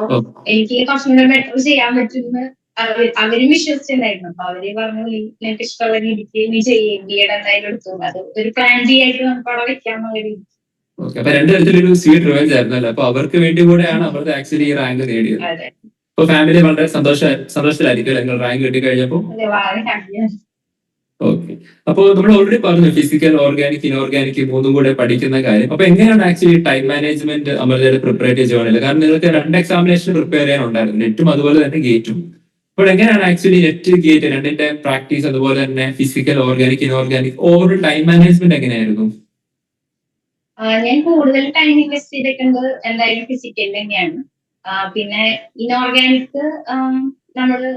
എനിക്ക് കുറച്ചും കൂടെ ബെറ്റർ ചെയ്യാൻ പറ്റുമെന്ന് അവരും വിശ്വസിച്ചിട്ടുണ്ടായിരുന്നു. അപ്പൊ അവര് പറഞ്ഞു നിനക്ക് ഇഷ്ടമുള്ള രീതിക്ക് നീ ചെയ്യും, BEd എന്തായാലും എടുത്തു, അത് ഒരു പ്ലാൻ ബി ആയിട്ട് നമുക്ക് അവിടെ വെക്കാന്നുള്ള രീതി. അപ്പൊ രണ്ടു തരത്തിലൊരു സ്വീറ്റ് റിവെഞ്ച് ആയിരുന്നു അല്ലേ? അപ്പൊ അവർക്ക് വേണ്ടി കൂടെയാണ് അവരുടെ ആക്ച്വലി ഈ റാങ്ക് നേടിയത്. അപ്പൊ ഫാമിലി വളരെ സന്തോഷത്തിലായിരിക്കും നിങ്ങൾ റാങ്ക് കിട്ടി കഴിഞ്ഞപ്പോ? ഓക്കെ, അപ്പൊ നമ്മൾ ഓൾറെഡി പറഞ്ഞു ഫിസിക്കൽ, ഓർഗാനിക്, ഇൻഓർഗാനിക് മൂന്നും കൂടെ പഠിക്കുന്ന കാര്യം. അപ്പൊ എങ്ങനെയാണ് ആക്ച്വലി ടൈം മാനേജ്മെന്റ് അമൃതയുടെ പ്രിപ്പറേറ്റീവ് ജേർണിയിൽ? കാരണം നിങ്ങൾക്ക് 2 എക്സാമിനേഷൻ പ്രിപ്പയർ ചെയ്യാനുണ്ടായിരുന്നു, നെറ്റും അതുപോലെ തന്നെ ഗേറ്റും. അപ്പോൾ എങ്ങനെയാണ് ആക്ച്വലി നെറ്റ് ഗേറ്റ് രണ്ടിന്റെ പ്രാക്ടീസ് അതുപോലെ തന്നെ physical, organic, inorganic over time management എങ്ങനെയായിരുന്നു? ഞാൻ കൂടുതൽ ടൈം ഇൻവെസ്റ്റ് ചെയ്തിട്ടുള്ളത് എന്തായാലും ഫിസിക്കൽ തന്നെയാണ്. പിന്നെ ഇൻഓർഗാനിക് നമ്മള്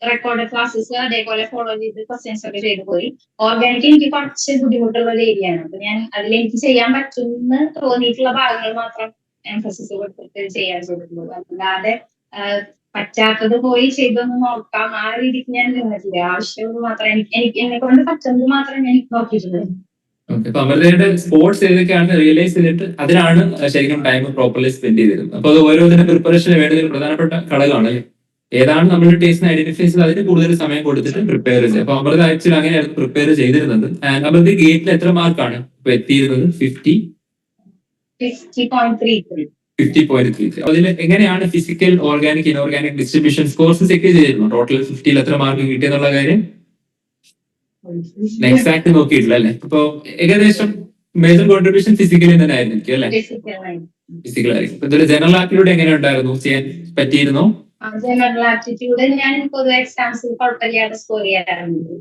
റെക്കോർഡ് ക്ലാസ്സസ് അതേപോലെ ഫോളോ ചെയ്ത് ക്വസ്റ്റ്യൻസ് ഒക്കെ ചെയ്തു പോയി. ഓർഗാനിക് എനിക്ക് കുറച്ച് ബുദ്ധിമുട്ടുള്ള ഒരു ഏരിയ ആണ്. അപ്പൊ ഞാൻ അതിലെനിക്ക് ചെയ്യാൻ പറ്റുമെന്ന് തോന്നിയിട്ടുള്ള ഭാഗങ്ങൾ മാത്രം എംഫസിസ് കൊടുത്തിട്ട് ചെയ്യാൻ ചെയ്തിട്ടുള്ളൂ. അല്ലാതെ പറ്റാത്തത് പോയി ചെയ്തൊന്ന് നോക്കാം ആ രീതിക്ക് ഞാൻ നിന്നിട്ടില്ല. ആവശ്യമുള്ളത് മാത്രം എനിക്ക് എന്നെ കൊണ്ട് പറ്റുന്നത് മാത്രം ഞാൻ നോക്കിയിട്ടുള്ളൂ. അപ്പൊ അമൃതയുടെ സ്പോർട്സ് ഏതൊക്കെയാണ് റിയലൈസ് ചെയ്തിട്ട് അതിനാണ് ശരിക്കും ടൈം പ്രോപ്പർലി സ്പെൻഡ് ചെയ്തിരുന്നത്. അപ്പൊ അത് ഓരോന്നിന്റെ പ്രിപ്പറേഷന് വേണ്ടി ഒരു പ്രധാനപ്പെട്ട ഘടകമാണ്. ഏതാണ് നമ്മുടെ ടേസ്റ്റിനെ ഐഡന്റിഫൈ ചെയ്ത് അതിന് കൂടുതൽ സമയം കൊടുത്തിട്ട് പ്രിപ്പയർ ചെയ്ത്. അപ്പൊ അമൃത ആക്ച്വലി അങ്ങനെയായിരുന്നു പ്രിപ്പയർ ചെയ്തിരുന്നത്. അമൃത ഗേറ്റിൽ എത്ര മാർക്കാണ് ഇപ്പൊ എത്തിയിരുന്നത്? 50.33. അതിൽ എങ്ങനെയാണ് physical, organic, inorganic distribution scores check ചെയ്തിരുന്നു? ടോട്ടൽ 50 എത്ര മാർക്ക് കിട്ടിയെന്നുള്ള കാര്യം എക്സാക്ട് നോക്കിയിട്ടില്ല അല്ലെ? അപ്പൊ ഏകദേശം മേജർ കോൺട്രിബ്യൂഷൻ ഫിസിക്കലി തന്നെ ആയിരിക്കും അല്ലെ? ഫിസിക്കൽ ആയിരിക്കും. ഇതൊരു ജനറൽ ആപ്റ്റിറ്റ്യൂഡ് എങ്ങനെ ഉണ്ടായിരുന്നു, ചെയ്യാൻ പറ്റിയിരുന്നോ? ജനറൽ ആപ്റ്റിറ്റ്യൂഡ് ഞാൻ പൊതുവെ എക്സാംസിൽ കുഴപ്പമില്ലാതെ സ്കോർ ചെയ്യാറുണ്ട്.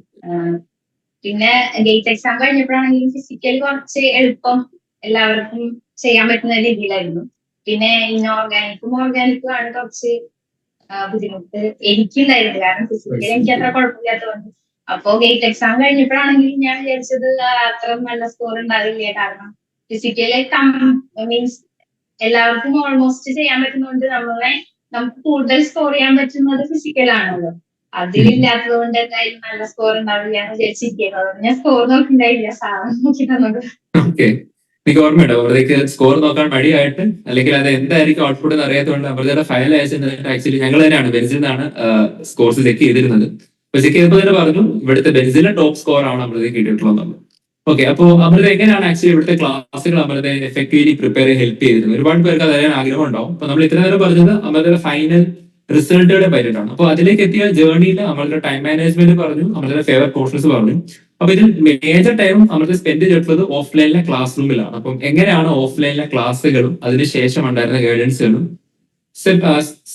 പിന്നെ ഗേറ്റ് എക്സാം കഴിഞ്ഞപ്പോഴാണെങ്കിലും ഫിസിക്കൽ കുറച്ച് എളുപ്പം എല്ലാവർക്കും ചെയ്യാൻ പറ്റുന്ന രീതിയിലായിരുന്നു. പിന്നെ ഇൻഓർഗാനിക്കും ഓർഗാനിക്കും ആണ് കുറച്ച് ബുദ്ധിമുട്ട് എനിക്കുണ്ടായിരുന്നു. കാരണം ഫിസിക്കൽ എനിക്ക് അത്ര കുഴപ്പമില്ലാത്തതുകൊണ്ട്. അപ്പോ ഗേറ്റ് എക്സാം കഴിഞ്ഞപ്പോഴാണെങ്കിലും ഞാൻ വിചാരിച്ചത് അത്ര നല്ല സ്കോർ ഉണ്ടാവില്ല. കാരണം ഫിസിക്കലി മീൻസ് എല്ലാവർക്കും ഓൾമോസ്റ്റ് ചെയ്യാൻ പറ്റുന്നതുകൊണ്ട് നമുക്ക് കൂടുതൽ സ്കോർ ചെയ്യാൻ പറ്റുന്നത് ഫിസിക്കലാണല്ലോ. അതിലില്ലാത്തത് കൊണ്ട് എന്തായാലും നല്ല സ്കോർ ഉണ്ടാവില്ല എന്ന് വിചാരിച്ചിരിക്കുന്നത്. അതുകൊണ്ട് ഞാൻ സ്കോർ നോക്കിണ്ടായില്ല, സാധനം നോക്കി തന്നത്. ഓക്കെ, എനിക്ക് ഓർമ്മയുണ്ടോ അമൃതയ്ക്ക് സ്കോർ നോക്കാൻ മടിയായിട്ട്, അല്ലെങ്കിൽ അത് എന്തായിരിക്കും ഔട്ട്പുട്ട് എന്ന് അറിയാത്തതുകൊണ്ട് അമൃതയുടെ ഫയൽ അയച്ചിട്ട് ആക്ച്വലി ഞങ്ങൾ തന്നെയാണ് ബെൻസിൽ നിന്നാണ് സ്കോർസ് ചെക്ക് ചെയ്തിരുന്നത്. അപ്പൊ ചെക്ക് ചെയ്തപ്പോൾ തന്നെ പറഞ്ഞു ഇവിടുത്തെ ബെൻസിലെ ടോപ്പ് സ്കോർ ആണ് അമൃതയ്ക്ക് കിട്ടിയിട്ടുള്ളത്. ഓക്കെ, അപ്പോൾ അമൃത എങ്ങനെയാണ് ആക്ച്വലി ഇവിടുത്തെ ക്ലാസ്സുകൾ അമൃതയെ എഫക്റ്റീവ്ലി പ്രിപ്പയർ ചെയ്യാൻ ഹെൽപ്പ് ചെയ്തിരുന്നത്? ഒരുപാട് പേർക്ക് അതറിയാൻ ആഗ്രഹം ഉണ്ടാവും. അപ്പൊ നമ്മൾ ഇത്ര നേരം പറഞ്ഞത് അമൃതയുടെ ഫൈനൽ റിസൾട്ടുകളെ പറ്റിയിട്ടാണ്. അപ്പൊ അതിലേക്ക് എത്തിയ ജേർണിയിൽ നമ്മളുടെ ടൈം മാനേജ്മെന്റ് പറഞ്ഞു, നമ്മളുടെ ഫേവറേറ്റ് പോർഷൻസ് പറഞ്ഞു. അപ്പൊ ഇതിൽ മേജർ ടൈം നമ്മൾ സ്പെൻഡ് ചെയ്തിട്ടുള്ളത് ഓഫ്ലൈനിലെ ക്ലാസ് റൂമിലാണ്. അപ്പം എങ്ങനെയാണ് ഓഫ്ലൈനിലെ ക്ലാസ്സുകളും അതിനുശേഷം ഉണ്ടായിരുന്ന ഗൈഡൻസുകളും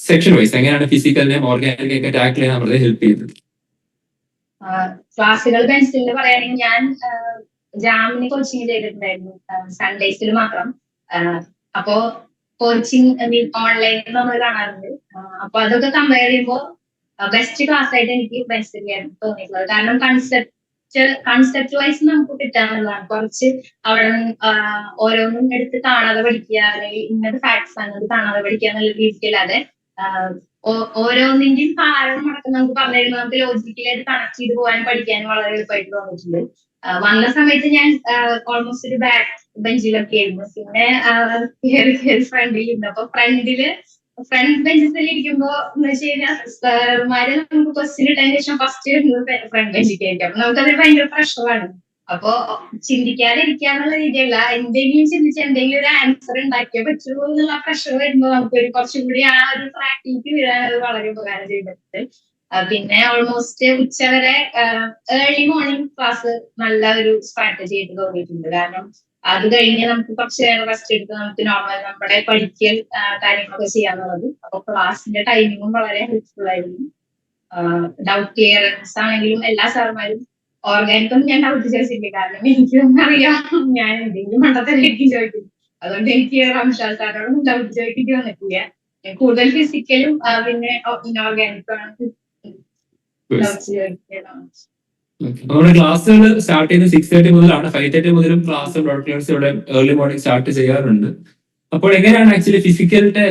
സെക്ഷൻ വൈസ് എങ്ങനെയാണ് ഫിസിക്കലിനെയും ഓർഗാനിക് ഒക്കെ ടാക്കിൾ ചെയ്യാൻ നമ്മളെ ഹെൽപ്പ് ചെയ്തത്? ക്ലാസ്സുകൾ ബെൻസിൽ പറയുകയാണെങ്കിൽ ഞാൻ ജാമിന് കോച്ചിങ് ചെയ്തിട്ടുണ്ടായിരുന്നു, സൺഡേസിൽ മാത്രം. അപ്പോ കോച്ചിങ് ഓൺലൈനിൽ നമ്മൾ കാണാറുണ്ട്. അപ്പൊ അതൊക്കെ കമ്പയർ ചെയ്യുമ്പോൾ ബെസ്റ്റ് ക്ലാസ് ആയിട്ട് എനിക്ക് ബെൻസിലാണ് തോന്നിയിട്ടുള്ളത്. കാരണം കൺസെപ്റ്റ് വൈസ് നമുക്ക് കിട്ടാനുള്ളതാണ്. കുറച്ച് അവിടെ ഓരോന്നും എടുത്ത് കാണാതെ പഠിക്കുക, അല്ലെങ്കിൽ ഇന്നത് ഫാക്ട്സ് ആണ് കാണാതെ പഠിക്കുക എന്നുള്ള രീതിയിലല്ലാതെ ഓരോന്നിന്റെയും കാരണം അടക്കം നമുക്ക് പറഞ്ഞു തരുമ്പോൾ നമുക്ക് ലോജിക്കലായിട്ട് കണക്ട് ചെയ്ത് പോകാൻ പഠിക്കാനും വളരെ എളുപ്പമായിട്ട് തോന്നിയിട്ടുണ്ട്. വന്ന സമയത്ത് ഞാൻ ഓൾമോസ്റ്റ് ഒരു ബാക്ക് ബെഞ്ചിലൊക്കെ ആയിരുന്നു. പിന്നെ ഫ്രണ്ടിൽ ഇരുന്നു. അപ്പൊ ഫ്രണ്ട് ബെഞ്ചിൽ ഇരിക്കുമ്പോ എന്ന് വെച്ച് കഴിഞ്ഞാൽ സാറുമാര് നമുക്ക് ക്വസ്റ്റ്യൻ ഇട്ടതിന് ശേഷം ഫസ്റ്റ് വരുന്നത് ഫ്രണ്ട് ബെഞ്ചിലേക്ക് ആയിരിക്കും. അപ്പൊ നമുക്കത് ഭയങ്കര പ്രശ്നമാണ്. അപ്പൊ ചിന്തിക്കാതിരിക്കാന്നുള്ള രീതിയല്ല, എന്തെങ്കിലും ചിന്തിച്ച് എന്തെങ്കിലും ഒരു ആൻസർ ഉണ്ടാക്കിയേ പറ്റുള്ളൂ എന്നുള്ള പ്രഷർ വരുമ്പോൾ നമുക്ക് കുറച്ചും കൂടി ആ ഒരു പ്രാക്ടിക്ക് വരാൻ വളരെ ഉപകാരം ചെയ്തിട്ടുണ്ട്. പിന്നെ ഓൾമോസ്റ്റ് ഉച്ചവരെ ഏർലി മോർണിംഗ് ക്ലാസ് നല്ല ഒരു സ്ട്രാറ്റജി ആയിട്ട് തോന്നിയിട്ടുണ്ട്. കാരണം അത് കഴിഞ്ഞ് നമുക്ക് കുറച്ച് നേരം റെസ്റ്റ് എടുത്ത് നമുക്ക് നോർമൽ നമ്മുടെ പഠിക്കൽ കാര്യങ്ങളൊക്കെ ചെയ്യാന്നുള്ളത്. അപ്പൊ ക്ലാസ്സിന്റെ ടൈമിങ്ങും വളരെ ഹെൽപ്ഫുൾ ആയിരുന്നു. ഡൗട്ട് ക്ലിയറൻസ് ആണെങ്കിലും എല്ലാ സാറുമാരും, ഓർഗാനിക്കൊന്നും ഞാൻ ഡൗട്ട് ചോദിച്ചിട്ടില്ല, കാരണം എനിക്കൊന്നും അറിയാം, ഞാൻ എന്തെങ്കിലും മണ്ടത്തരായിരിക്കും ചോദിക്കും. അതുകൊണ്ട് എനിക്ക് റംഷാദ് സാറിനോടൊന്നും ഡൗട്ട് ചോദിക്കേണ്ടി വന്നിട്ടില്ല. കൂടുതൽ ഫിസിക്കലും പിന്നെ ഇനോർഗാനിക്കുമാണ് ഡൗട്ട് ചോദിക്കണം. നമ്മുടെ ക്ലാസ്സുകൾ സ്റ്റാർട്ട് ചെയ്യുന്നത് 6:30 മുതലാണ്. 5:30 മുതലും ക്ലാസ് ഡോട്ട് ക്ലാസ് ഇവിടെ ഏർലി മോർണിംഗ് സ്റ്റാർട്ട് ചെയ്യാറുണ്ട്. അപ്പോൾ എങ്ങനെയാണ് ആക്ച്വലി ഫിസിക്കലിന്റെ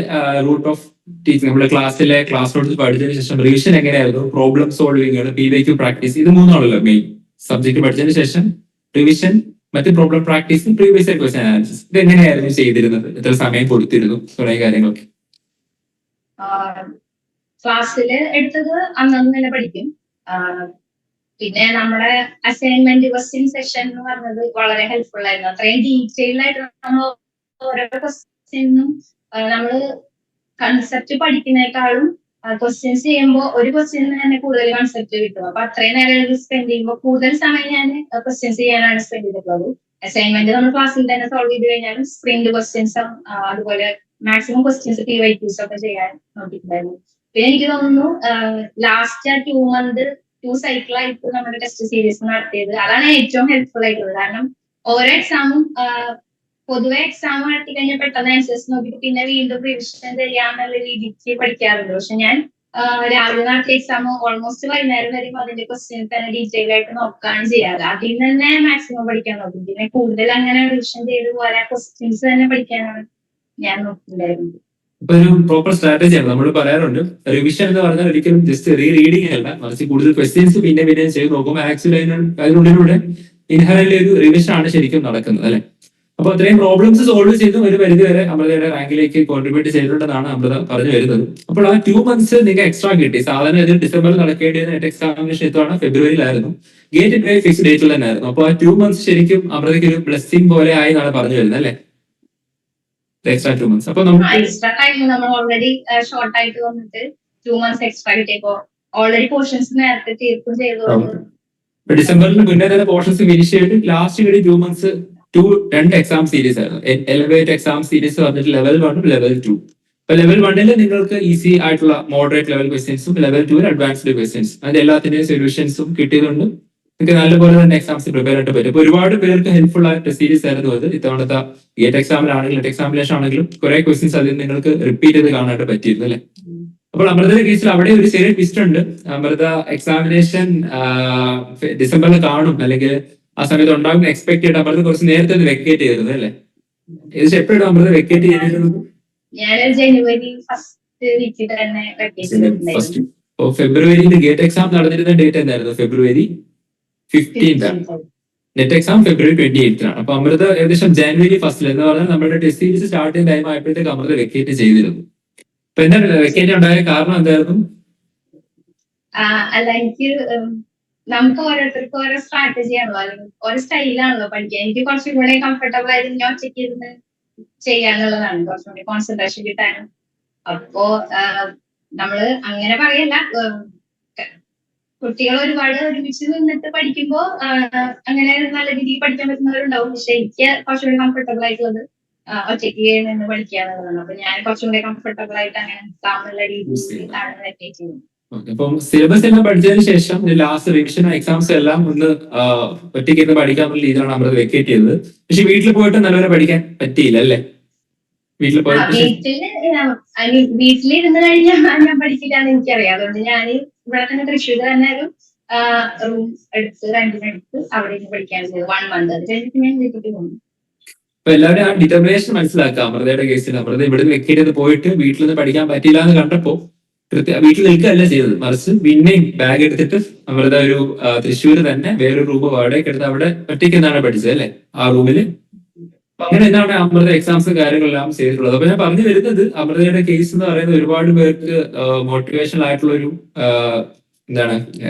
റൂട്ട് ഓഫ് ടീച്ചിങ്? നമ്മുടെ ക്ലാസ് നോട്ട്സ് പഠിച്ചതിന് ശേഷം റിവിഷൻ എങ്ങനെയായിരുന്നു? പ്രോബ്ലം സോൾവിംഗ്, PYQ പ്രാക്ടീസ്, ഇത് മൂന്നാണല്ലോ മെയിൻ സബ്ജക്ട്. പഠിച്ചതിന് ശേഷം റിവിഷൻ, മറ്റ് problem practice, previous question analysis, ഇത് എങ്ങനെയായിരുന്നു ചെയ്തിരുന്നത്? എത്ര സമയം കൊടുത്തിരുന്നു? തുടങ്ങിയ കാര്യങ്ങളൊക്കെ ക്ലാസ്സിൽ എടുത്തത് അന്നു തന്നെ പഠിക്കും. പിന്നെ നമ്മുടെ അസൈൻമെന്റ് ക്വസ്റ്റ്യൻ സെഷൻ എന്ന് പറഞ്ഞത് വളരെ ഹെൽപ്ഫുൾ ആയിരുന്നു. അത്രയും ഡീറ്റെയിൽ ആയിട്ട് നമ്മൾ ഓരോ ക്വസ്റ്റ്യനും നമ്മള് കൺസെപ്റ്റ് പഠിക്കുന്നേക്കാളും ക്വസ്റ്റ്യൻസ് ചെയ്യുമ്പോൾ ഒരു ക്വസ്റ്റ്യന് തന്നെ കൂടുതൽ കൺസെപ്റ്റ് കിട്ടും. അപ്പൊ അത്രയും നേരം സ്പെൻഡ് ചെയ്യുമ്പോൾ കൂടുതൽ സമയം ഞാൻ ക്വസ്റ്റ്യൻസ് ചെയ്യാനാണ് സ്പെൻഡ് ചെയ്തിട്ടുള്ളത്. അസൈൻമെന്റ് നമ്മൾ ക്ലാസ്സിൽ തന്നെ സോൾവ് ചെയ്ത് കഴിഞ്ഞാലും സ്പ്രിന്റ് ക്വസ്റ്റ്യൻസും അതുപോലെ മാക്സിമം ക്വസ്റ്റ്യൻസ് PYQs ഒക്കെ ചെയ്യാൻ നോക്കിയിട്ടുണ്ടായിരുന്നു. പിന്നെ എനിക്ക് തോന്നുന്നു ലാസ്റ്റ് 2 മന്ത് 2 സൈക്കിളായിട്ട് നമ്മുടെ ടെസ്റ്റ് സീരീസ് നടത്തിയത് അതാണ് ഏറ്റവും ഹെൽപ്ഫുൾ ആയിട്ടുള്ളത്. കാരണം ഓരോ എക്സാമും പൊതുവെ എക്സാം നടത്തി കഴിഞ്ഞാൽ പെട്ടെന്ന് ആൻസേഴ്സ് നോക്കിയിട്ട് പിന്നെ വീണ്ടും റിവിഷൻ ചെയ്യാന്നുള്ള രീതിക്ക് പഠിക്കാറുണ്ട്. പക്ഷെ ഞാൻ രാവിലെ നടത്തിയ എക്സാം ഓൾമോസ്റ്റ് വൈകുന്നേരം വരെ അതിന്റെ ക്വസ്റ്റ്യൻ തന്നെ ഡീറ്റെയിൽ ആയിട്ട് നോക്കുകയാണ് ചെയ്യാറ്. അതിൽ നിന്ന് തന്നെ മാക്സിമം പഠിക്കാൻ നോക്കും. പിന്നെ കൂടുതൽ അങ്ങനെ റിവിഷൻ ചെയ്ത് പോലെ ക്വസ്റ്റ്യൻസ് തന്നെ പഠിക്കാനാണ് ഞാൻ നോക്കിയിട്ടുണ്ടായിരുന്നത്. ഒരു പ്രോപ്പർ സ്ട്രാറ്റജിയാണ്. നമ്മൾ പറയാറുണ്ട് റിവിഷൻ എന്ന് പറഞ്ഞാൽ ഒരിക്കലും ജസ്റ്റ് റീഡിങ് അല്ല, മറിച്ച് കൂടുതൽ ക്വസ്റ്റ്യൻസ് പിന്നെ ചെയ്ത് നോക്കുമ്പോൾ ആക്ച്വലി അതിനുള്ളിലൂടെ ഇൻഹറന്റ്ലി ഒരു റിവിഷൻ ആണ് ശരിക്കും നടക്കുന്നത്, അല്ലെ? അപ്പൊ അത്രയും പ്രോബ്ലംസ് സോൾവ് ചെയ്തും ഒരു പരിധി വരെ അമൃതയുടെ റാങ്കിലേക്ക് കോൺട്രിബ്യൂട്ട് ചെയ്തിട്ടുണ്ടെന്നാണ് അമൃത പറഞ്ഞു വരുന്നത്. അപ്പോൾ ആ 2 മന്ത്സ് നിങ്ങൾക്ക് എക്സ്ട്രാ കിട്ടി. സാധാരണ ഇതിൽ ഡിസംബറിൽ നടക്കേണ്ടിയിരുന്ന നെറ്റ് എക്സാമിനേഷൻ ഇത്തവണ ഫെബ്രുവരിയിലായിരുന്നു. ഗേറ്റ് ഫിക്സ് ഡേറ്റിൽ തന്നെ ആയിരുന്നു. അപ്പൊ ആ 2 മന്ത്സ് ശരിക്കും അമൃതയ്ക്ക് ഒരു ബ്ലെസ്സിംഗ് പോലെ ആയി എന്നാണ് പറഞ്ഞു വരുന്നത്, അല്ലെ? Extra 2 months. അപ്പൊ എക്സ്ട്രാ ടൈം നമ്മൾ ഓൾറെഡി ഷോർട്ട് ആയിട്ട് വന്നിട്ട് 2 മന്ത്സ് എക്സ്ട്രാ കിട്ടിയപ്പോ ഓൾറെഡി പോർഷൻസ് നേരത്തെ തീർക്കും ചെയ്തു. ഡിസംബറിൽ മുന്നേ തന്നെ പോർഷൻസ് ഫിനിഷ് ചെയ്തിട്ട് ലാസ്റ്റ് കൂടി 2 മന്ത്സ് 2 എക്സാം സീരീസ് ആയിരുന്നു. എലവേറ്റ് എക്സാം സീരീസ് പറഞ്ഞിട്ട് ലെവൽ 1 ലെവൽ 2. അപ്പൊ ലെവൽ 1 നിങ്ങൾക്ക് ഈസി ആയിട്ടുള്ള മോഡറേറ്റ് ലെവൽ ക്വസ്റ്റ്യൻസും ലെവൽ 2 അഡ്വാൻസ്ഡ് ക്വസ്റ്റ്യൻസ്, അതിന്റെ എല്ലാത്തിന്റെയും സൊല്യൂഷൻസും കിട്ടിയതുകൊണ്ട് നിങ്ങൾക്ക് നല്ലപോലെ തന്നെ എക്സാംസ് പ്രിപ്പയർ ആയിട്ട് പറ്റും. അപ്പൊ ഒരുപാട് പേർക്ക് ഹെൽപ്ഫുൾ ആയിട്ട് സീരീസ് ആയിരുന്നു അത്. ഇത്തവണത്തെ ഗേറ്റ് എക്സാമിലാണെങ്കിലും നെറ്റ് എക്സാമിനേഷൻ ആണെങ്കിലും കുറെ ക്വസ്റ്റ്യൻസ് അതിൽ നിങ്ങൾക്ക് റിപ്പീറ്റ് ചെയ്ത് കാണാനായിട്ട് പറ്റിയിരുന്നു, അല്ലെ? അപ്പോൾ അമൃതയുടെ കേസിൽ അവിടെ ഒരു ചെറിയ ട്വിസ്റ്റ് ഉണ്ട്. അമൃത എക്സാമിനേഷൻ ഡിസംബറിൽ കാണും, അല്ലെങ്കിൽ ആ സമയത്ത് ഉണ്ടാകും എക്സ്പെക്ട് ചെയ്തിട്ട് അമൃത കുറച്ച് നേരത്തെ വെക്കേറ്റ് ചെയ്തിരുന്നു, അല്ലെ? ഏകദേശം എപ്പോഴും അമൃത വെക്കേറ്റ് ചെയ്തിരുന്നത്? ഞാൻ ജനുവരി ഫസ്റ്റ് വീക്കിൽ തന്നെ വെക്കേറ്റ് ചെയ്തിട്ടുണ്ടായിരുന്നു. അപ്പോൾ ഫെബ്രുവരിയിൽ ഗേറ്റ് എക്സാം നടന്നിരുന്ന ഡേറ്റ് എന്തായിരുന്നു? ഫെബ്രുവരി 15th ആണ്. നെറ്റ് എക്സാം ഫെബ്രുവരി 28th ആണ്. അപ്പൊ അമൃത ഏകദേശം ജാനുവരി 1st എന്ന് പറഞ്ഞാൽ നമ്മുടെ ടെസ്റ്റ് സീരീസ് സ്റ്റാർട്ട് ചെയ്യുന്ന ടൈം ആയപ്പോഴത്തേക്ക് അമൃത വെക്കേറ്റ് ചെയ്തിരുന്നു. അപ്പൊ എന്താണ് വെക്കേറ്റ് ഉണ്ടായ കാരണം എന്തായിരുന്നു? അല്ല, എനിക്ക് നമുക്ക് ഓരോരുത്തർക്കും ഓരോ സ്ട്രാറ്റജി ആണല്ലോ, അല്ലെങ്കിൽ ഓരോ സ്റ്റൈലാണല്ലോ പഠിക്കാൻ. എനിക്ക് കുറച്ചും കൂടെ കംഫർട്ടബിൾ ആയിട്ട് ഞാൻ ഒറ്റയ്ക്ക് ഇരുന്ന് ചെയ്യാന്നുള്ളതാണ്, കുറച്ചും കൂടി കോൺസെൻട്രേഷൻ കിട്ടാനും. അപ്പോ നമ്മള് അങ്ങനെ പറയല്ല, കുട്ടികൾ ഒരുപാട് ഒരുമിച്ച് നിന്നിട്ട് പഠിക്കുമ്പോ അങ്ങനെ നല്ല രീതിയിൽ പഠിക്കാൻ പറ്റുന്നവരുണ്ടാവും. പക്ഷെ എനിക്ക് കുറച്ചുകൂടി കംഫർട്ടബിൾ ആയിട്ടുള്ളത് ഒറ്റയ്ക്ക് നിന്ന് പഠിക്കുക എന്നുള്ളതാണ്. അപ്പൊ ഞാൻ കുറച്ചും കൂടി കംഫർട്ടബിൾ ആയിട്ട് അങ്ങനെ എന്നുള്ള രീതിയിലാണ് വെക്കേറ്റ് ചെയ്യുന്നത്. അപ്പം സിലബസ് എല്ലാം പഠിച്ചതിന് ശേഷം ലാസ്റ്റ് റിവിഷൻ എക്സാംസ് എല്ലാം ഒന്ന് ഒറ്റയ്ക്ക് ഇരുന്ന് പഠിക്കാനുള്ള രീതിയിലാണ് അമൃത വെക്കേറ്റ് ചെയ്തത്. പക്ഷെ വീട്ടിൽ പോയിട്ട് നല്ലപോലെ പഠിക്കാൻ പറ്റിയില്ല അല്ലേ? വീട്ടിൽ വീട്ടിലിരുന്ന് കഴിഞ്ഞാൽ ഞാൻ പഠിക്കില്ലാന്ന് എനിക്കറിയാം. അതുകൊണ്ട് ഞാൻ ഇവിടെ തന്നെ തൃശ്ശൂർ തന്നെ ഒരു റൂം എടുത്ത് രണ്ടിനടുത്ത് അവിടെ പഠിക്കാൻ ചെയ്തു 1 month. അത് കഴിഞ്ഞിട്ട് ഞാൻ വീട്ടിൽ പോകുന്നു. അപ്പൊ എല്ലാവരും ആ ഡിറ്റർമിനേഷൻ മനസ്സിലാക്കുക. അമൃതയുടെ കേസിൽ അമൃത ഇവിടുന്ന് വെക്കേറ്റ് ചെയ്ത് പോയിട്ട് വീട്ടിൽ നിന്ന് പഠിക്കാൻ പറ്റില്ല എന്ന് കണ്ടപ്പോ വീട്ടിൽ നിൽക്കുകയല്ല ചെയ്തത്, മറിച്ച് പിന്നെയും ബാഗ് എടുത്തിട്ട് അമൃത ഒരു തൃശ്ശൂർ തന്നെ വേറൊരു റൂം വാടകയ്ക്ക് എടുത്ത് അവിടെ ഒറ്റയ്ക്ക് എന്നാണ് പഠിച്ചത് അല്ലെ, ആ റൂമില്. അപ്പൊ അങ്ങനെ എന്താണ് അമൃത എക്സാംസും കാര്യങ്ങളെല്ലാം ചെയ്തിട്ടുള്ളത്. അപ്പൊ ഞാൻ പറഞ്ഞു വരുന്നത് അമൃതയുടെ കേസ് എന്ന് പറയുന്നത് ഒരുപാട് പേർക്ക് മോട്ടിവേഷണൽ ആയിട്ടുള്ള ഒരു എന്താണ്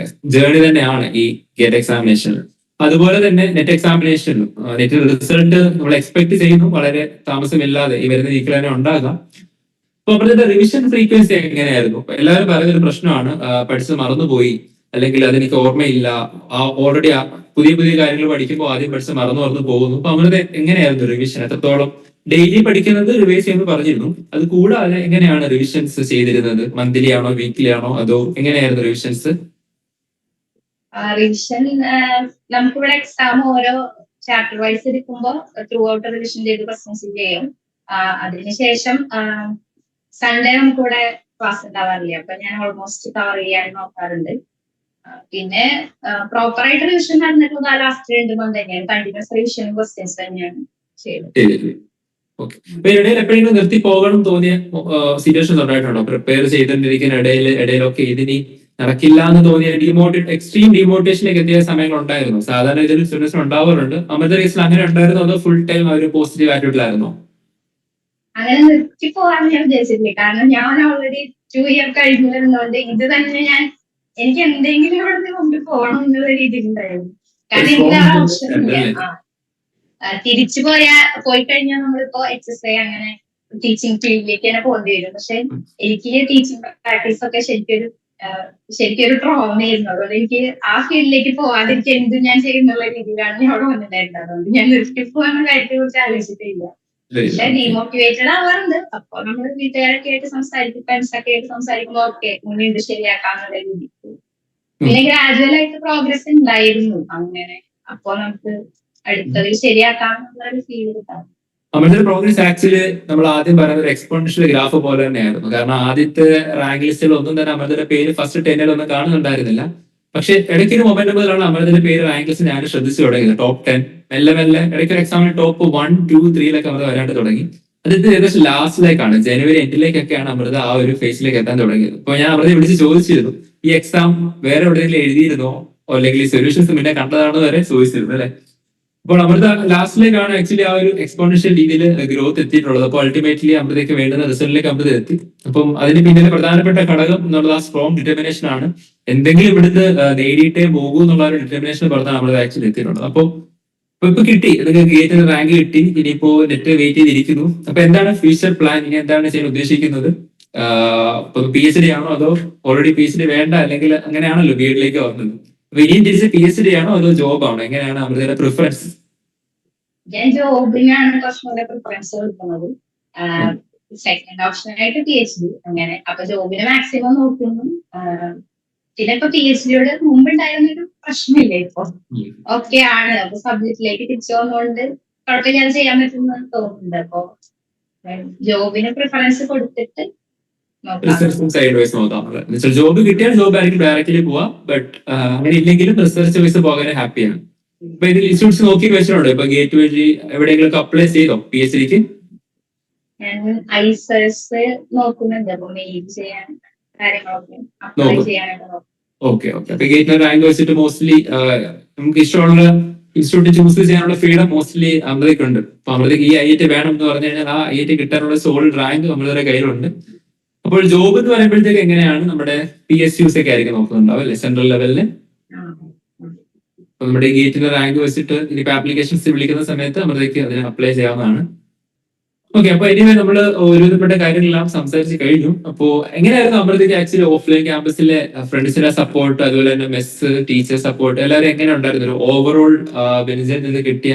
ജേർണി തന്നെയാണ് ഈ ഗേറ്റ് എക്സാമിനേഷൻ. അതുപോലെ തന്നെ നെറ്റ് എക്സാമിനേഷനും നെറ്റ് റിസൾട്ട് നമ്മൾ എക്സ്പെക്ട് ചെയ്യുന്നു വളരെ താമസമില്ലാതെ ഈ വരുന്ന വീക്കിൽ തന്നെ ഉണ്ടാകാം. അപ്പൊ അമൃതയുടെ റിവിഷൻ ഫ്രീക്വൻസി എങ്ങനെയായിരുന്നു? എല്ലാവരും പറയുന്നൊരു പ്രശ്നമാണ് പഠിച്ചത് മറന്നുപോയി, അല്ലെങ്കിൽ അതെനിക്ക് ഓർമ്മയില്ല, ഓൾറെഡി പുതിയ പുതിയ കാര്യങ്ങൾ പഠിക്കുമ്പോൾ ആദ്യം പഠിച്ച് മറന്നു പോകുന്നു. അപ്പൊ അമൃത എങ്ങനെയായിരുന്നു റിവിഷൻ? എത്രത്തോളം ഡെയിലി പഠിക്കുന്നത് റിവൈസ് ചെയ്യുമെന്ന് പറഞ്ഞിരുന്നു, അത് കൂടാതെ എങ്ങനെയാണ് റിവിഷൻസ് ചെയ്തിരുന്നത്? മന്ത്ലി ആണോ വീക്ക്ലി ആണോ അതോ എങ്ങനെയായിരുന്നു റിവിഷൻസ്? റിവിഷൻ നമുക്കിവിടെ എക്സാം ഓരോ ചാപ്റ്റർ വൈസ് എടുക്കുമ്പോൾ ത്രൂ ഔട്ട് റിവിഷൻ ചെയ്ത് ക്വസ്റ്റ്യൻസ് ചെയ്യും. അതിനുശേഷം സൺഡേ നമുക്കിവിടെ ക്ലാസ് ഉണ്ടാവാറില്ല, അപ്പൊ ഞാൻ ഓൾമോസ്റ്റ് കവർ ചെയ്യാൻ നോക്കാറുണ്ട്. പിന്നെ പ്രോപ്പർ ആയിട്ട് റിവിഷൻ നടന്നിട്ടുള്ള ലാസ്റ്റ് 2 month തന്നെയാണ് കണ്ടിന്യൂസ് റിവിഷൻ ക്വസ്റ്റ്യൻസ് തന്നെയാണ് ചെയ്തത്. ഇടയിൽ എപ്പോഴെങ്കിലും നിർത്തി പോകണം തോന്നിയ സിറ്റുവേഷൻസ് ഉണ്ടായിട്ടുണ്ടോ? പ്രിപ്പയർ ചെയ്തിരിക്കുന്ന ഇടയിലൊക്കെ ഇതിനി നടക്കില്ല എന്ന് തോന്നിയ എക്സ്ട്രീം ഡിമോട്ടിവേഷനിലേക്ക് എത്തിയ സമയങ്ങൾ ഉണ്ടായിരുന്നു? സാധാരണ ഇതിൽ സ്റ്റുഡൻസ് ഉണ്ടാവാറുണ്ട്. അമൃത കേസിൽ അങ്ങനെ ഉണ്ടായിരുന്നു അതോ ഫുൾ ടൈം ആ ഒരു പോസിറ്റീവ് ആറ്റിറ്റ്യൂഡിലായിരുന്നോ? അങ്ങനെ നിർത്തി പോകാൻ ഞാൻ ഉദ്ദേശിച്ചില്ല, കാരണം ഞാൻ ഓൾറെഡി 2 year കഴിഞ്ഞിരുന്നതുകൊണ്ട് ഇത് തന്നെ എനിക്ക് എന്തെങ്കിലും ഇവിടെ മുമ്പിൽ പോകണം എന്നുള്ള രീതിയിലുണ്ടായിരുന്നു. കാരണം എനിക്ക് വേറെ ഓപ്ഷൻ ഇല്ല. തിരിച്ചു പോയി കഴിഞ്ഞാൽ നമ്മളിപ്പോ HSI അങ്ങനെ ടീച്ചിങ് ഫീൽഡിലേക്ക് തന്നെ പോകേണ്ടി വരും. പക്ഷെ എനിക്ക് ടീച്ചിങ് പ്രാക്ടീസ് ഒക്കെ ശരിക്കൊരു ട്രോമയായിരുന്നു. അതുകൊണ്ട് എനിക്ക് ആ ഫീൽഡിലേക്ക് പോകാതിരിക്കും എന്തും ഞാൻ ചെയ്യുന്നുള്ള രീതിയിലാണ് ഞാൻ അവിടെ വന്നിട്ടുണ്ടായിരുന്നത്. അതുകൊണ്ട് ഞാൻ നിർത്തി പോകാനുള്ള കാര്യത്തെ കുറിച്ച് ആലോചിച്ചിട്ടില്ല. പക്ഷെ ഡീമോട്ടിവേറ്റഡ് ആവാറുണ്ട്. അപ്പൊ നമ്മൾ വീട്ടുകാരൊക്കെ ആയിട്ട് സംസാരിക്കും, ഫ്രണ്ട്സ് ഒക്കെ ആയിട്ട് സംസാരിക്കുമ്പോ ഓക്കെ മുന്നിട്ട് ശരിയാക്കാന്നുള്ള രീതിക്ക്. പിന്നെ ഗ്രാജുവൽ ആയിട്ട് പ്രോഗ്രസ് ഉണ്ടായിരുന്നു അങ്ങനെ. അപ്പൊ നമുക്ക് അടുത്തത് ശരിയാക്കാന്നുള്ള ഒരു ഫീൽ കിട്ടാം. അമൃതയുടെ പ്രോഗ്രസ് ആക്ച്വലി നമ്മൾ ആദ്യം പറയുന്ന ഒരു എക്സ്പോണൻഷ്യൽ ഗ്രാഫ് പോലെ തന്നെയായിരുന്നു. കാരണം ആദ്യത്തെ റാങ്ക് ലിസ്റ്റിൽ ഒന്നും തന്നെ അമൃതയുടെ പേര് ഫസ്റ്റ് 10 ഒന്നും കാണുന്നുണ്ടായിരുന്നില്ല. പക്ഷെ ഇടയ്ക്കൊരു മൊമെന്റ് മുതലാണ് അമൃതയുടെ പേര് റാങ്ക് ലിസ്റ്റ് ഞാൻ ശ്രദ്ധിച്ചു തുടങ്ങിയത്. ടോപ്പ് 10 മെല്ലെ മെല്ലെ ഇടയ്ക്കൊരു എക്സാമിന് ടോപ്പ് 1, 2, 3 അമൃത വരാണ്ട് തുടങ്ങി. അതിന്റെ ഏകദേശം ലാസ്റ്റിലേക്കാണ്, ജനുവരി എൻഡിലേക്കൊക്കെയാണ് അമൃത ആ ഒരു ഫേസിലേക്ക് എത്താൻ തുടങ്ങിയത്. അപ്പൊ ഞാൻ അമൃത വിളിച്ച് ചോദിച്ചിരുന്നു, ഈ എക്സാം വേറെ എവിടെയെങ്കിലും എഴുതിയിരുന്നോ അല്ലെങ്കിൽ ഈ സൊല്യൂഷൻസ് പിന്നെ കണ്ടതാണോ വരെ ചോദിച്ചിരുന്നു അല്ലെ. അപ്പോൾ അമൃത ലാസ്റ്റിലേക്കാണ് ആക്ച്വലി ആ ഒരു എക്സ്പോണൻഷ്യൽ രീതിയിൽ ഗ്രോത്ത് എത്തിയിട്ടുള്ളത്. അപ്പോൾ അൾട്ടിമേറ്റ്ലി അമൃതയ്ക്ക് വേണ്ടുന്ന റിസൾട്ടിലേക്ക് അമൃത എത്തി. അപ്പം അതിന് പിന്നിലെ പ്രധാനപ്പെട്ട ഘടകം എന്നുള്ളത് ആ സ്ട്രോങ് ഡിറ്റർമിനേഷൻ ആണ്. എന്തെങ്കിലും ഇവിടുന്ന് നേടിയിട്ടേ പോകൂ എന്നുള്ള ഒരു ഡിറ്റർമിനേഷൻ പറഞ്ഞാണ് അമൃത ആക്ച്വലി എത്തിയിട്ടുള്ളത്. അപ്പോൾ ഇപ്പൊ കിട്ടി, നിങ്ങൾക്ക് ഗേറ്റിന് റാങ്ക് കിട്ടി, ഇനിയിപ്പോ നെറ്റ് വെയിറ്റ് ചെയ്തിരിക്കുന്നു. അപ്പൊ എന്താണ് ഫ്യൂച്ചർ പ്ലാൻ? ഇനി എന്താണ് ചെയ്യാൻ ഉദ്ദേശിക്കുന്നത്? PhD ആണോ അതോ ഓൾറെഡി PhD വേണ്ട, അല്ലെങ്കിൽ അങ്ങനെയാണല്ലോ ബിഎഡിലേക്ക് വന്നത്. അപ്പൊ ഇനിയും തിരിച്ച് PhD ആണോ അതോ ജോബ് ആണോ? എങ്ങനെയാണ് അമൃതയുടെ പ്രിഫറൻസ്? ഞാൻ ജോബിനാണ് കുറച്ചുകൂടെ പ്രിഫറൻസ് കൊടുക്കുന്നത്. സെക്കൻഡ് ഓപ്ഷൻ ആയിട്ട് PhD അങ്ങനെ. അപ്പൊ ജോബിന് മാക്സിമം നോക്കുന്നു. പിന്നെ ഇപ്പൊ PhDയോട് മുമ്പുണ്ടായിരുന്നൊരു പ്രശ്നമില്ല, ഇപ്പൊ ഓക്കെ ആണ്. അപ്പൊ സബ്ജക്റ്റിലേക്ക് തിരിച്ചു വന്നുകൊണ്ട് കുഴപ്പമില്ലാതെ ചെയ്യാൻ പറ്റുമെന്ന് തോന്നുന്നുണ്ട്. അപ്പൊ ജോബിന് പ്രിഫറൻസ് കൊടുത്തിട്ട് സൈഡ് വൈസ് നോക്കാം. ജോബ് കിട്ടിയാൽ ജോബ് ആയിരിക്കും ഡയറക്റ്റ്ലി പോവാ. ബട്ട് അങ്ങനെ ഇല്ലെങ്കിലും റിസർച്ച് വൈസ് പോകാൻ ഹാപ്പിയാണ്. ഇപ്പൊ ഇതിൽ ഇൻസ്റ്റിറ്റ്യൂട്ട്സ് നോക്കി വെച്ചിട്ടുണ്ടോ? ഇപ്പൊ ഗേറ്റ് വഴി എവിടെയെങ്കിലും അപ്ലൈ ചെയ്തോ PhDക്ക്? ഞാൻ ഐസസ് നോക്കുന്നുണ്ട്, അപ്പൊ മെയിൽ ചെയ്യാൻ. കാര്യങ്ങളൊക്കെ അപ്ലൈ നോക്കും. ചെയ്യാനായിട്ട് നോക്കും. Okay okay. അപ്പൊ ഗേറ്റിന് റാങ്ക് വെച്ചിട്ട് മോസ്റ്റ്ലി നമുക്ക് ഇഷ്ടമുള്ള ഇൻസ്റ്റിറ്റ്യൂട്ട് ചൂസ് ചെയ്യാനുള്ള ഫ്രീഡം മോസ്റ്റ്ലി അമൃതയ്ക്ക് ഉണ്ട്. അപ്പൊ അമൃതയ്ക്ക് ഈ IIT വേണം എന്ന് പറഞ്ഞു കഴിഞ്ഞാൽ ആ IIT കിട്ടാനുള്ള സോളിഡ് റാങ്ക് അമൃതയുടെ കയ്യിലുണ്ട്. അപ്പോൾ ജോബ് എന്ന് പറയുമ്പോഴത്തേക്ക് എങ്ങനെയാണ് നമ്മുടെ PSUs ഒക്കെ ആയിരിക്കും നോക്കുന്നുണ്ടാവും അല്ലെ, സെൻട്രൽ ലെവലില്. നമ്മുടെ ഈ ഗേറ്റിന്റെ റാങ്ക് വെച്ചിട്ട് ഇനിയിപ്പോ ആപ്ലിക്കേഷൻസ് വിളിക്കുന്ന സമയത്ത് അമൃതയ്ക്ക് അതിന് അപ്ലൈ ചെയ്യാവുന്നതാണ്. ഓക്കെ. അപ്പൊ ഇനി നമ്മൾ ഒരുവിധപ്പെട്ട കാര്യങ്ങളെല്ലാം സംസാരിച്ച് കഴിഞ്ഞു. അപ്പോ എങ്ങനെയായിരുന്നു അമൃതയ്ക്ക് ആക്ച്വലി ഓഫ്ലൈൻ ക്യാമ്പസിലെ ഫ്രണ്ട്സിന്റെ സപ്പോർട്ട്, അതുപോലെ തന്നെ മെസ്സ്, ടീച്ചർ സപ്പോർട്ട് എല്ലാവരും എങ്ങനെ ഉണ്ടായിരുന്നു? ഒരു ഓവറോൾ ബെനിസിൽ നിന്ന് കിട്ടിയ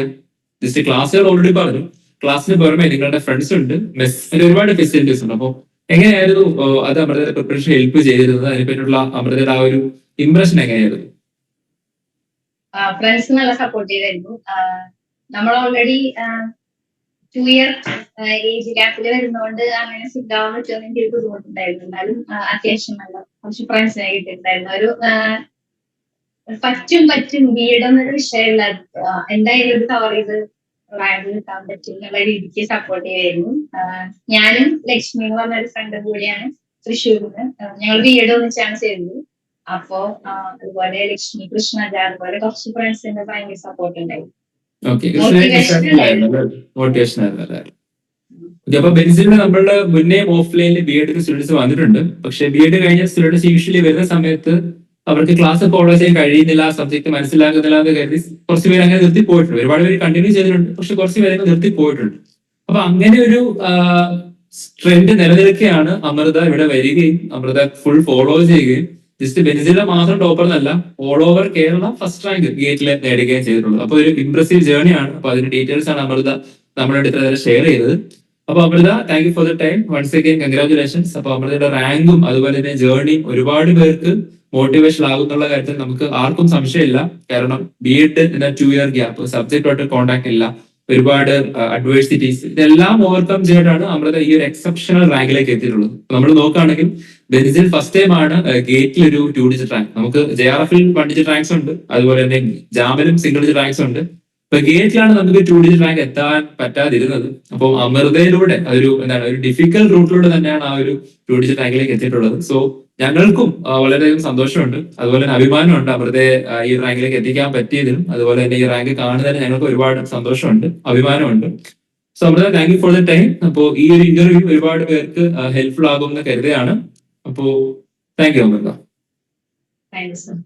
ജസ്റ്റ് ക്ലാസ്സുകൾ ഓൾറെഡി പറഞ്ഞു, ക്ലാസ്സിന് പുറമെ നിങ്ങളുടെ ഫ്രണ്ട്സ് ഉണ്ട്, മെസ്സിൽ ഒരുപാട് ഫെസിലിറ്റീസ് ഉണ്ട്. അപ്പോൾ എങ്ങനെയായിരുന്നു അത് അമൃതയുടെ പ്രിപ്പറേഷൻ ഹെൽപ്പ് ചെയ്തിരുന്നത്? അതിനെപ്പറ്റിയുള്ള അമൃതയുടെ ആ ഒരു ഇംപ്രഷൻ എങ്ങനെയായിരുന്നു? ഫ്രണ്ട്സ് നല്ല സപ്പോർട്ട് ചെയ്തായിരുന്നു. നമ്മൾ ഓൾറെഡി 2 ഇയർ ഏജ് ഗ്യാപ്പിൽ വരുന്നതുകൊണ്ട് അങ്ങനെ സിദ്ധാവാൻ പറ്റുമെന്ന് എനിക്ക് ബുദ്ധിമുട്ടുണ്ടായിരുന്നു. എന്നാലും അത്യാവശ്യം നല്ല കുറച്ച് ഫ്രണ്ട്സിനെ കിട്ടിയിട്ടുണ്ടായിരുന്നു. ഒരു പറ്റും ബിഎഡ് എന്നൊരു വിഷയമില്ല, എന്തായാലും ഒരു കവർ ചെയ്ത് റാങ്ക് കിട്ടാൻ പറ്റും എന്നുള്ള രീതിക്ക് സപ്പോർട്ട് ചെയ്യുമായിരുന്നു. ഞാനും ലക്ഷ്മി എന്ന് പറഞ്ഞ ഒരു ഫ്രണ്ടും കൂടിയാണ് തൃശ്ശൂരിൽ നിന്ന്. ഞങ്ങൾ ബിഎഡ് ഒന്നിച്ചാണ് ചെയ്തത്. അപ്പോ അതുപോലെ ലക്ഷ്മി, കൃഷ്ണജ, അതുപോലെ കുറച്ച് ഫ്രണ്ട്സിന്റെ ഭയങ്കര സപ്പോർട്ട് ഉണ്ടായിരുന്നു. മോട്ടിവേഷൻ ആയിരുന്നു. അപ്പൊ ബെൻസിൽ നമ്മളുടെ മുന്നേ ഓഫ്ലൈനിൽ BEd സ്റ്റുഡൻസ് വന്നിട്ടുണ്ട്. പക്ഷെ BEd കഴിഞ്ഞ സ്റ്റുഡൻസ് യൂഷ്വലി വരുന്ന സമയത്ത് അവർക്ക് ക്ലാസ് ഫോളോ ചെയ്യാൻ കഴിയുന്നില്ല, സബ്ജക്ട് മനസ്സിലാകുന്നില്ല എന്ന് കരുതി കുറച്ച് പേര് അങ്ങനെ നിർത്തി പോയിട്ടുണ്ട്. ഒരുപാട് പേര് കണ്ടിന്യൂ ചെയ്തിട്ടുണ്ട്, പക്ഷെ കുറച്ച് പേര് നിർത്തി പോയിട്ടുണ്ട്. അപ്പൊ അങ്ങനെ ഒരു ട്രെൻഡ് നിലനിൽക്കുകയാണ് അമൃത ഇവിടെ വരികയും അമൃത ഫുൾ ഫോളോ ചെയ്യുകയും ജസ്റ്റ് ബെൻസിലെ മാത്രം ടോപ്പർ എന്നല്ല, all over Kerala first rank ഗേറ്റിൽ നേടുകയും ചെയ്തിട്ടുള്ളത്. അപ്പൊ ഒരു ഇംപ്രസീവ് ജേർണിയാണ്. അപ്പൊ അതിന്റെ ഡീറ്റെയിൽസ് ആണ് അമൃത നമ്മുടെ അടുത്ത് ഷെയർ ചെയ്തത്. അപ്പൊ Amrita, thank you for the time. Once again congratulations. അപ്പൊ അമൃതയുടെ റാങ്കും അതുപോലെ തന്നെ ജേർണിയും ഒരുപാട് പേർക്ക് മോട്ടിവേഷൻ ആകുന്നുള്ള കാര്യത്തിൽ നമുക്ക് ആർക്കും സംശയമില്ല. കാരണം BEd 2 ഇയർ ഗ്യാപ്പ്, സബ്ജക്റ്റുമായിട്ട് കോൺടാക്ട് ഇല്ല, ഒരുപാട് അഡ്വേഴ്സിറ്റീസ്, ഇതെല്ലാം ഓവർകം ചെയ്തിട്ടാണ് അമൃത ഈ ഒരു എക്സെപ്ഷണൽ റാങ്കിലേക്ക് എത്തിയിട്ടുള്ളത്. നമ്മൾ നോക്കുകയാണെങ്കിൽ ബെൻസിൽ ഫസ്റ്റ് ടൈം ആണ് ഗേറ്റിൽ ഒരു 2 ഡിജിറ്റ് റാങ്ക്. നമുക്ക് JRF 1 ഡിജിറ്റ് റാങ്ക്സ് ഉണ്ട്, അതുപോലെ തന്നെ ജാമിലും സിംഗിൾ ഡിജിറ്റ് റാങ്ക്സ് ഉണ്ട്. ഇപ്പൊ ഗേറ്റിലാണ് നമുക്ക് 2 ഡിജിറ്റ് റാങ്ക് എത്താൻ പറ്റാതിരുന്നത്. അപ്പോൾ അമൃതയിലൂടെ ഒരു ഡിഫിക്കൽട്ട് റൂട്ടിലൂടെ തന്നെയാണ് ആ ഒരു 2 ഡിജിറ്റ് റാങ്കിലേക്ക് എത്തിയിട്ടുള്ളത്. സോ ഞങ്ങൾക്കും വളരെയധികം സന്തോഷമുണ്ട്, അതുപോലെ തന്നെ അഭിമാനമുണ്ട് അമൃതയെ ഈ റാങ്കിലേക്ക് എത്തിക്കാൻ പറ്റിയതിലും. അതുപോലെ തന്നെ ഈ റാങ്ക് കാണുന്നതിന് ഞങ്ങൾക്ക് ഒരുപാട് സന്തോഷമുണ്ട്, അഭിമാനമുണ്ട്. So Amrita, thank you for the time. അപ്പോ ഈ ഒരു ഇന്റർവ്യൂ ഒരുപാട് പേർക്ക് ഹെൽപ്ഫുൾ ആകുമെന്ന് കരുതുകയാണ്. അപ്പോ thank you Amrita. Thank you sir.